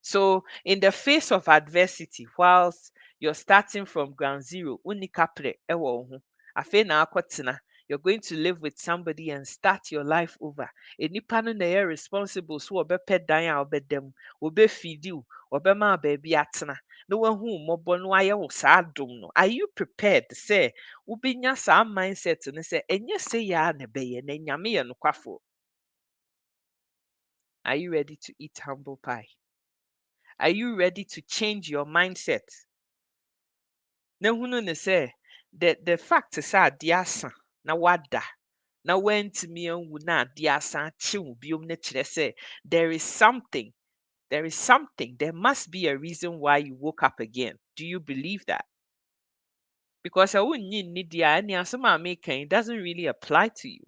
So in the face of adversity, whilst you're starting from ground zero, wonni kapre ɛwɔ wo ho. Afei na akɔtena. You're going to live with somebody and start your life over. Enipa no na ɛyɛ responsible so wɔbɛpɛ dan a wɔbɛda mu, wɔbɛfeedi wo, wɔbɛma wo baabi atena. Na wahu mmɔbɔ no ayɛ wo saa adom no. Are you prepared sɛ wobɛnya saa mindset no sɛ ɛnyɛ sɛ yɛ a na ɛbɛyɛ na Nyame yɛ nokwafo? Are you ready to eat humble pie? Are you ready to change your mindset? Na hunu ne sɛ the fact sɛ ade asa na wada na wantumi anwu na ade asa akye wo biom ne kyerɛ sɛ there is something, there must be a reason why you woke up again. Do you believe that? Because sɛ wonnyi nni deɛ a ɛne asɛm a meka yi doesn't really apply to you.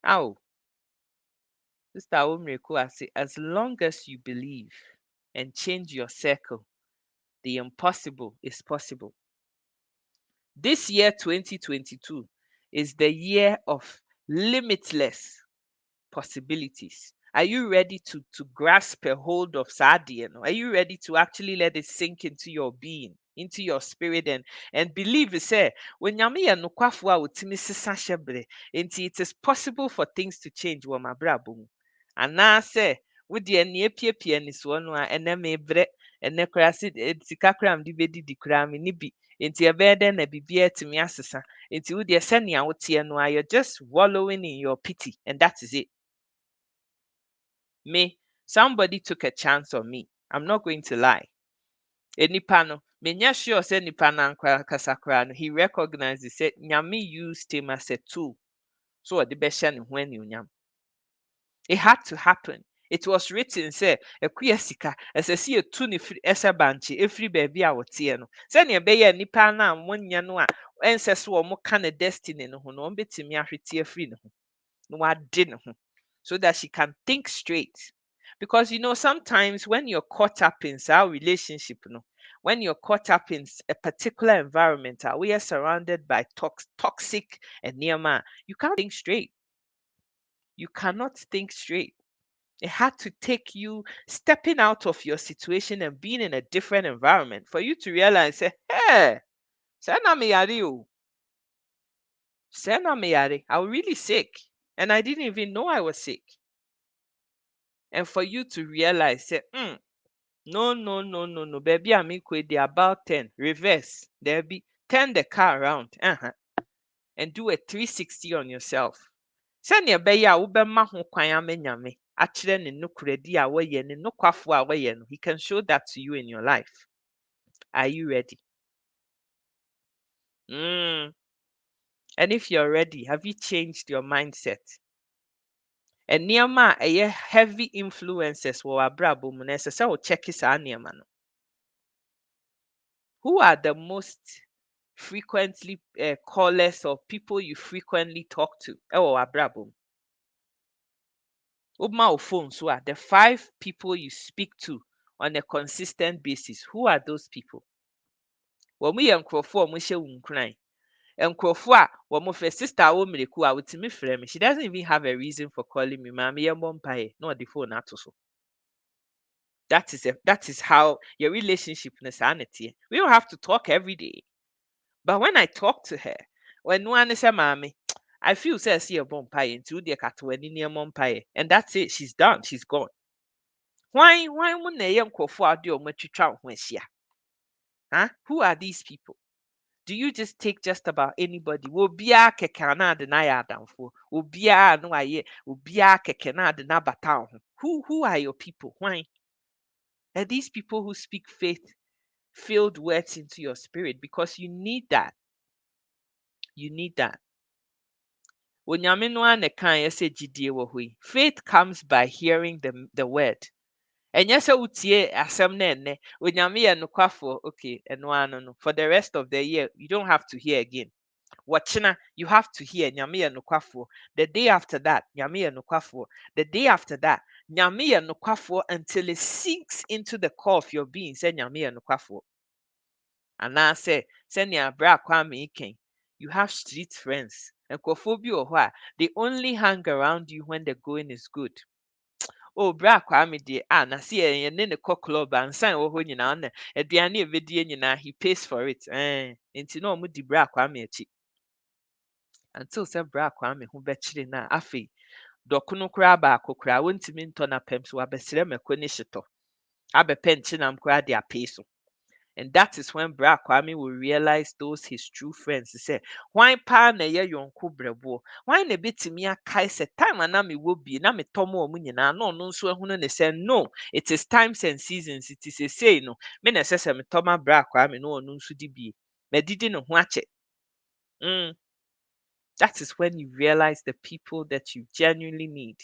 Ow, Sister Omreko ase, as long as you believe and change your circle, the impossible is possible. This year, 2022, is the year of limitless possibilities. Are you ready to grasp a hold of Sadian? Are you ready to actually let it sink into your being, into your spirit, and believe it? Say, when Nyame yɛ nokwafo a otimi sesa hyɛbrɛ, nti it is possible for things to change wɔ m'abrabɔ mu. Anaasɛ wode ani apiepie anisoɔ no a ɛnɛ mebrɛ, ɛnɛ koraa sika koraa a mede bɛdidi koraa menni bi. Nti ɛbɛyɛ dɛn na biribiara atumi asesa. Nti wodeɛ sɛnea woteɛ no a, you're just wallowing in your pity, and that is it. Me, somebody took a chance on me. I'm not going to lie. Enipa no, menya sure say nipa na kasa koraa no, he recognized it, said Nyame used him as a tool. So the best ne ho anuonyam. It had to happen. It was written say akuya sika ɛsɛ sɛ yɛtu ne firi ɛsɛ bankye efiri baabi a wɔteɛ no. Sɛnea ɛbɛyɛ nipa na wɔnyɛ no a ɛnsɛ so wɔn ka ne destiny no ho no wɔn betumi ahwete afiri ne ho. Na wɔade ne ho so that she can think straight. Because you know, sometimes when you're caught up in our relationship, when you're caught up in a particular environment, we are surrounded by toxic and nearma, you can't think straight. You cannot think straight. It had to take you stepping out of your situation and being in a different environment for you to realize, say, hey, sena me yare o. Sena me yare. I was really sick. And I didn't even know I was sick. And for you to realize, say, no, baby, I'm equal the about 10. Reverse. There be 10 the car around. And do a 360 on yourself. Send your bay a wobɛma ho kwan ama Nyame akyerɛ ne nokorɛdi a wɔyɛ ne nokwafo a wɔyɛ no. He can show that to you in your life. Are you ready? And if you're ready, have you changed your mindset? And nneɛma a ɛyɛ heavy influences wɔ w'abrabɔ mu na ɛsɛ sɛ wo check saa nneɛma no. Who are the most frequently callers or people you frequently talk to? Ɛwɔ w'abrabɔ mu. Woma wo phone so a the 5 people you speak to on a consistent basis. Who are those people? Wɔn yɛ nkurɔfoɔ a wɔhyɛ wo nkuran. Nkurɔfoɔ a wɔn frɛ sister a wɔ mmirika a wotumi frɛ me. She doesn't even have a reason for calling me. Maame yɛmmɔ mpaeɛ na ɔde phone ato so. That is how your relationship is sanity. We don't have to talk every day. But when I talk to her, when one is a mommy, I feel say see a bumpire into the catwani near mumpire, and that's it. She's done. She's gone. Why wouldn't a young crofo out there much when she? Huh? Who are these people? Do you just take just about anybody? Will be a kekana deny Adam for will be a no aye, will be a kekana the nabatown. Who are your people? Why? Are these people who speak faith filled words into your spirit? Because you need that. You need that. Onyame no a na kan yɛ sɛ gyidie wɔ hɔ yi. Faith comes by hearing the word. Ɛnyɛ sɛ wotie asɛm na ɛnnɛ. Onyame yɛ nokwafoɔ. Okay, ɛno ano no. For the rest of the year, you don't have to hear again. Wɔkyena, you have to hear Nyame yɛ nokwafoɔ. The day after that, Nyame yɛ nokwafoɔ. The day after that, Nyame yɛ nokwafoɔ until it sinks into the core of your being sɛ Nyame yɛ nokwafoɔ. Anaasɛ sɛnea Bra Kwame kan, you have street friends. Nkurɔfoɔ bi wɔ hɔ a they only hang around you when the going is good. Oh, Bra Kwame deɛ, na se yɛne ne kɔ club ansa wɔ hɔ nyinaa na aduane a ɛbɛdie nyinaa he pays for it. Nti na ɔmo di Bra Kwame akyi. Until sɛ Bra Kwame ho bɛkyere na afei dɔko no koraa baako koraa wontumi ntɔ n'apam so wabɛsrɛ mako ne hyetɔ. Abɛpɛ nkyenam koraa de apee so. And that is when Bra Kwame will realize those his true friends. He said, why pa na ye yonko brebo? Why na betimi akai se time na me wo bi na me tomo omu nyina na ono nso ehunu ne say no, it is times and seasons. It is a say no. Me na se me toma Bra Kwame no ono nso di bi. Me didi ne ho ache. That is when you realize the people that you genuinely need.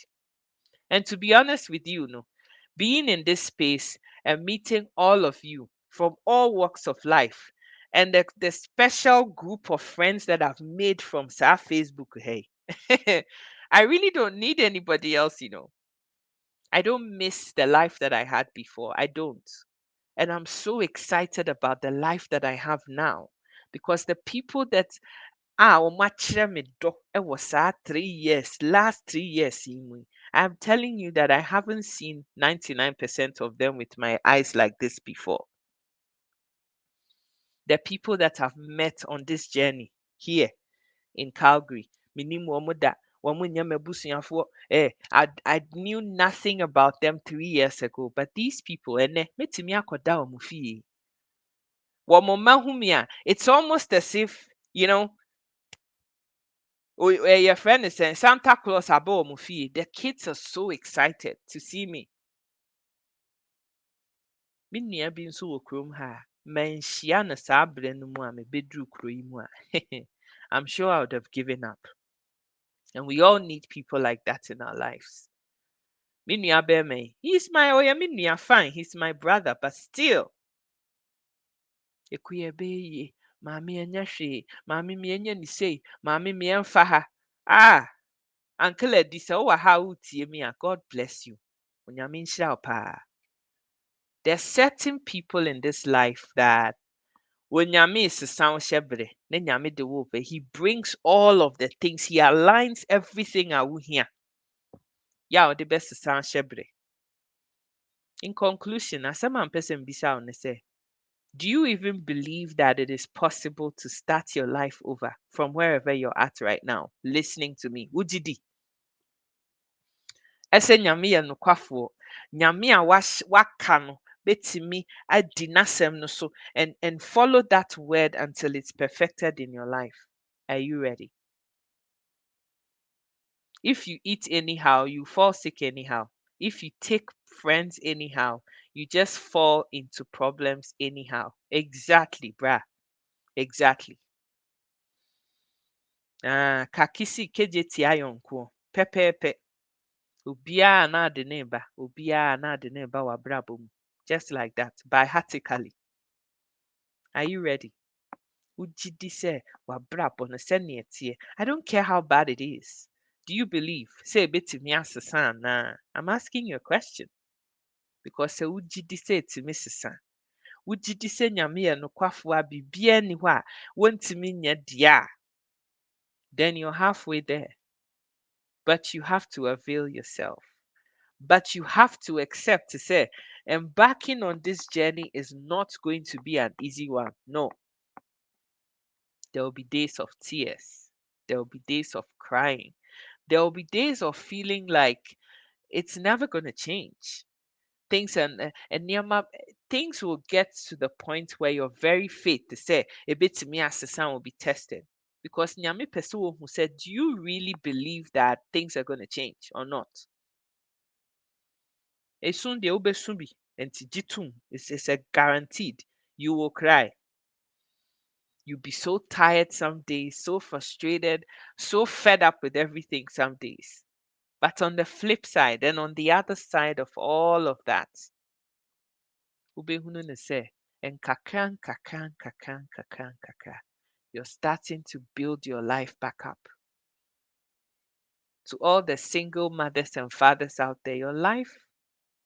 And to be honest with you, no, being in this space and meeting all of you from all walks of life and the special group of friends that I've made from Sa Facebook, hey, I really don't need anybody else, you know. I don't miss the life that I had before. I don't. And I'm so excited about the life that I have now because the people that wɔmakyerɛ me dɔ wɔ saa 3 years, last 3 years yi mu yi, I'm telling you that I haven't seen 99% of them with my eyes like this before. The people that I've met on this journey here in Calgary, minim wɔn da, wɔn nyɛ m'abusuafoɔ. I knew nothing about them 3 years ago, but these people, ɛnɛ, metumi akɔda wɔn fie. Wɔn mma hu me a, it's almost as if, you know, your friend is saying Santa Claus above Mufi. The kids are so excited to see me. Minya bin so krom ha. Menshia na sabre no mu a me bedru kro yi mu a. I'm sure I would have given up. And we all need people like that in our lives. Minya me. He's my minya fine. He's my brother, but still. Ekuye be Mami enya hwe, mami me enya ni sei, mami me emfa ha. Uncle Eddie sɛ wowɔ ha wotie me a God bless you. Onyame nhyira wo paa. There's certain people in this life that when Nyame sesa wo hyɛ bere, na Nyame de wo pɛ, he brings all of the things, he aligns everything a wohia. Ya ɔde bɛsesa wo hyɛ bere. In conclusion, asɛm a mpɛ sɛ mbisa wo ne sɛ, do you even believe that it is possible to start your life over from wherever you're at right now, listening to me? Wogidi. Ɛsɛ Nyame yɛ nokwafoɔ. Nyame a waka no betimi adi n'asɛm no so and follow that word until it's perfected in your life. Are you ready? If you eat anyhow, you fall sick anyhow. If you take friends anyhow, you just fall into problems anyhow. Exactly, brah. Exactly. Kakisi kejeti ayonko. Pepepe. Obiara na ade ne ba. Obiara na ade ne ba w'abrabɔ mu. Just like that, bihatically. Are you ready? Ujidi sɛ w'abrabɔ no sɛnea ɛteɛ. I don't care how bad it is. Do you believe? Say ebetumi asesa anaa? I'm asking you a question. because sɛ wogye di sɛ ɛtumi sesa, wogye di sɛ Nyame yɛ nokwafo a biribiara nni hɔ a wontumi nyɛ deɛ a, then you're halfway there. But you have to avail yourself. But you have to accept to say, embarking on this journey is not going to be an easy one. No. There will be days of tears. There will be days of crying. There will be days of feeling like it's never going to change. Things will get to the point where your very faith to say a bit to me as the sun will be tested. Because Nyame Pesu who said, do you really believe that things are going to change or not? Soon they will be soon be and it's a guaranteed you will cry. You'll be so tired some days, so frustrated, so fed up with everything some days. But on the flip side, and on the other side of all of that, wobɛhunu ne sɛ nkakra nkakra nkakra nkakra nkakra, you're starting to build your life back up. To all the single mothers and fathers out there, your life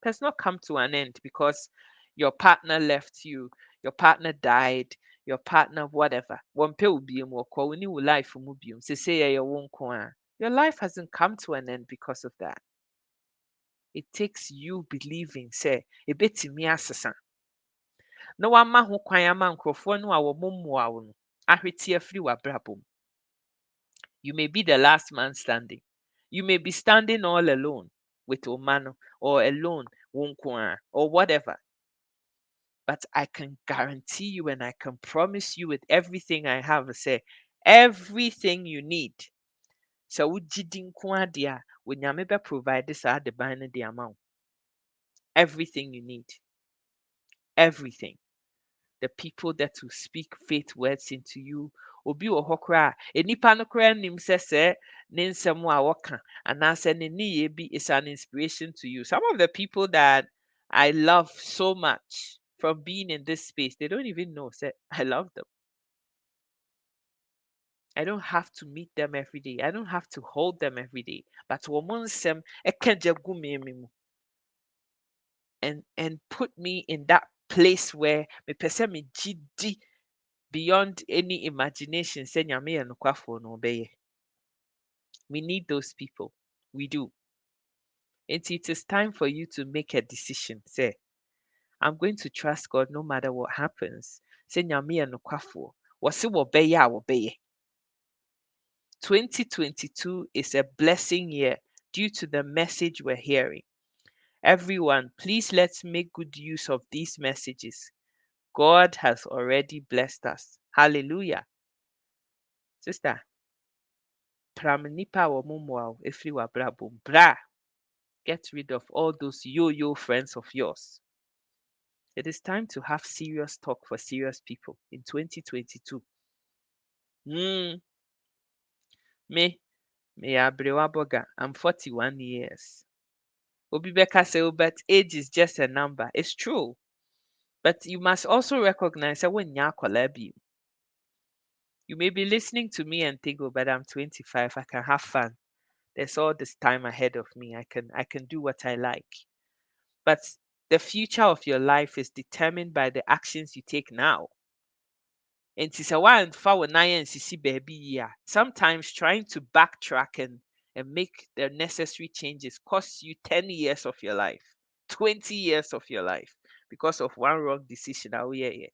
has not come to an end because your partner left you, your partner died, your partner whatever. Wɔmpɛ wo bio mu, wɔkɔ wo ne wo life mu bio. Seesei ɛyɛ wo nko a. Your life hasn't come to an end because of that. It takes you believing, say, ebetumi asesa. Na wama ho kwan ama nkurɔfoɔ no a wɔn mmoa wo no ahwete afiri w'abrabɔ mu. You may be the last man standing. You may be standing all alone with Omano or alone, Wunkwa, or whatever. But I can guarantee you and I can promise you with everything I have, say, everything you need. So wujidi nkwa dia, wenyame be provide this at the bine the amount. Everything you need. Everything. The people that will speak faith words into you. Obi wɔ hɔ koraa a enipa no koraa nim sɛ ne nsɛm a wɔka anaasɛ ne nneyɛe bi is an inspiration to you. Some of the people that I love so much from being in this space, they don't even know say I love them. I don't have to meet them every day. I don't have to hold them every day. But wɔn nsɛm ɛka gya gu me mu and put me in that place where me pɛ me gidi beyond any imagination. Say nyame yɛ nokwafoɔ na ɔbɛyɛ. We need those people. We do. And it is time for you to make a decision. Say, I'm going to trust God no matter what happens. Say nyame yɛ nokwafoɔ. Wɔse wɔbɛyɛ a wɔbɛyɛ. 2022 is a blessing year due to the message we're hearing. Everyone, please let's make good use of these messages. God has already blessed us. Hallelujah. Sister, pram nipa wɔ mo mmoa wo ɛfiri w'abrabɔ mu. Bra, get rid of all those yo-yo friends of yours. It is time to have serious talk for serious people in 2022. Me abrewa boga. I'm 41 years. Obi beka say, oh, but age is just a number. It's true. But you must also recognize that when you're you may be listening to me and think, oh, but I'm 25. I can have fun. There's all this time ahead of me. I can do what I like. But the future of your life is determined by the actions you take now. And sometimes trying to backtrack and make the necessary changes costs you 10 years of your life, 20 years of your life because of one wrong decision. And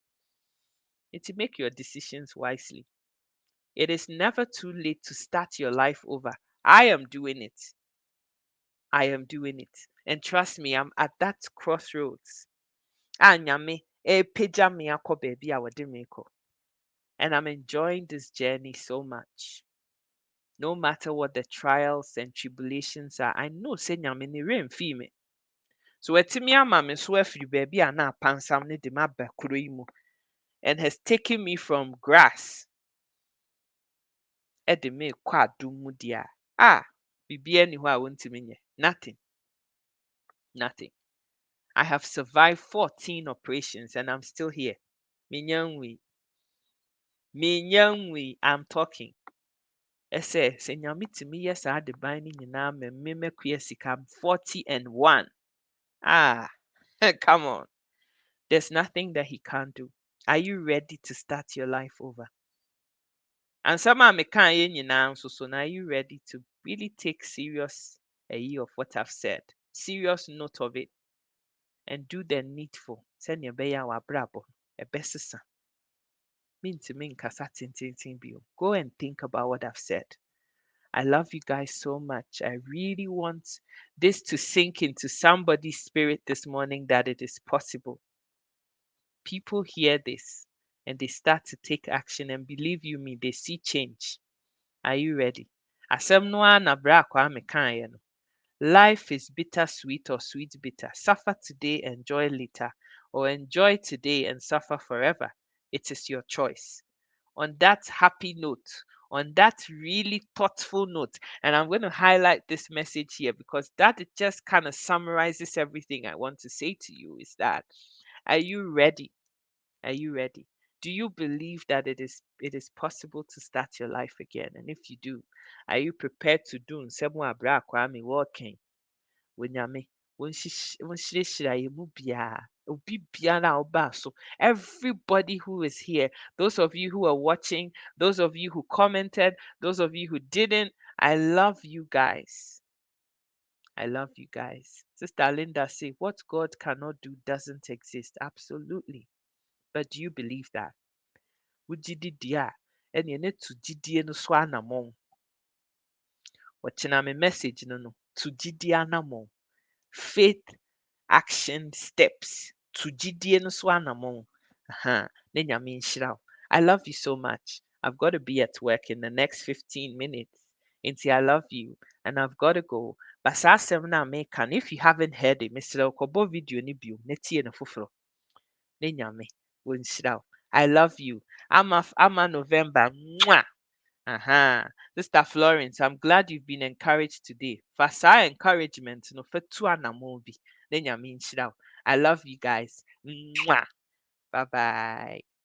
to make your decisions wisely. It is never too late to start your life over. I am doing it. I am doing it. And trust me, I'm at that crossroads. Anyame, peja me akɔ baabi a wɔde me kɔ. And I'm enjoying this journey so much. No matter what the trials and tribulations are, I know say nyame ne remfi me. So etimi ama me so afiri baabi a na apansam ne de maba kuro yi mu and has taken me from grass. Ɛde me kɔ adom mu di a, biribiara ni hɔ a wontimi nyɛ. Nothing. Nothing. I have survived 14 operations and I'm still here. Minyangwi. I'm talking. Ɛsɛ sɛ nyame tumi yɛ saa adeban no nyinaa ma me makua sika. I'm 41. Come on. There's nothing that he can't do. Are you ready to start your life over? And some are now, so now are you ready to really take serious a year of what I've said? Serious note of it and do the needful. Send your beya wa brabo. A besisa. Mean to mean kasatin bio. Go and think about what I've said. I love you guys so much. I really want this to sink into somebody's spirit this morning that it is possible. People hear this and they start to take action, and believe you me, they see change. Are you ready? Asɛm no ara na bra Kwame kaeɛ no. Life is bittersweet or sweet bitter. Suffer today, enjoy later, or enjoy today and suffer forever. It is your choice. On that happy note, on that really thoughtful note, and I'm going to highlight this message here because that it just kind of summarizes everything I want to say to you is that, are you ready? Are you ready? Do you believe that it is possible to start your life again? And if you do, are you prepared to do nsɛm a abere Kwame wɔɔken? Onyame, wonhyirahyira yɛn mu biara. Obi biara a ɔbaa so. Everybody who is here, those of you who are watching, those of you who commented, those of you who didn't, I love you guys. I love you guys. Sister Linda say, what God cannot do doesn't exist. Absolutely. But do you believe that? Wogye di deɛ a, ɛneɛ na to gyidie no so anammɔn. Wɔkyena me message no no. To gyidie anammɔn. Faith action steps. To gyidie no so anammɔn. Na Nyame nhyira wo. I love you so much. I've got to be at work in the next 15 minutes. Nti I love you and I've got to go. But saa asɛm no a meka no, if you haven't heard it, mesrɛ wo kɔbɔ video no bio na tie no foforɔ. Na Nyame wɔnhyira wo. I love you. I'm a November. Mwah! Sister Florence, I'm glad you've been encouraged today. For saa encouragement, no fa tu anammɔn bi. Na Nyame nhyira wo. I love you guys. Mwah! Bye bye.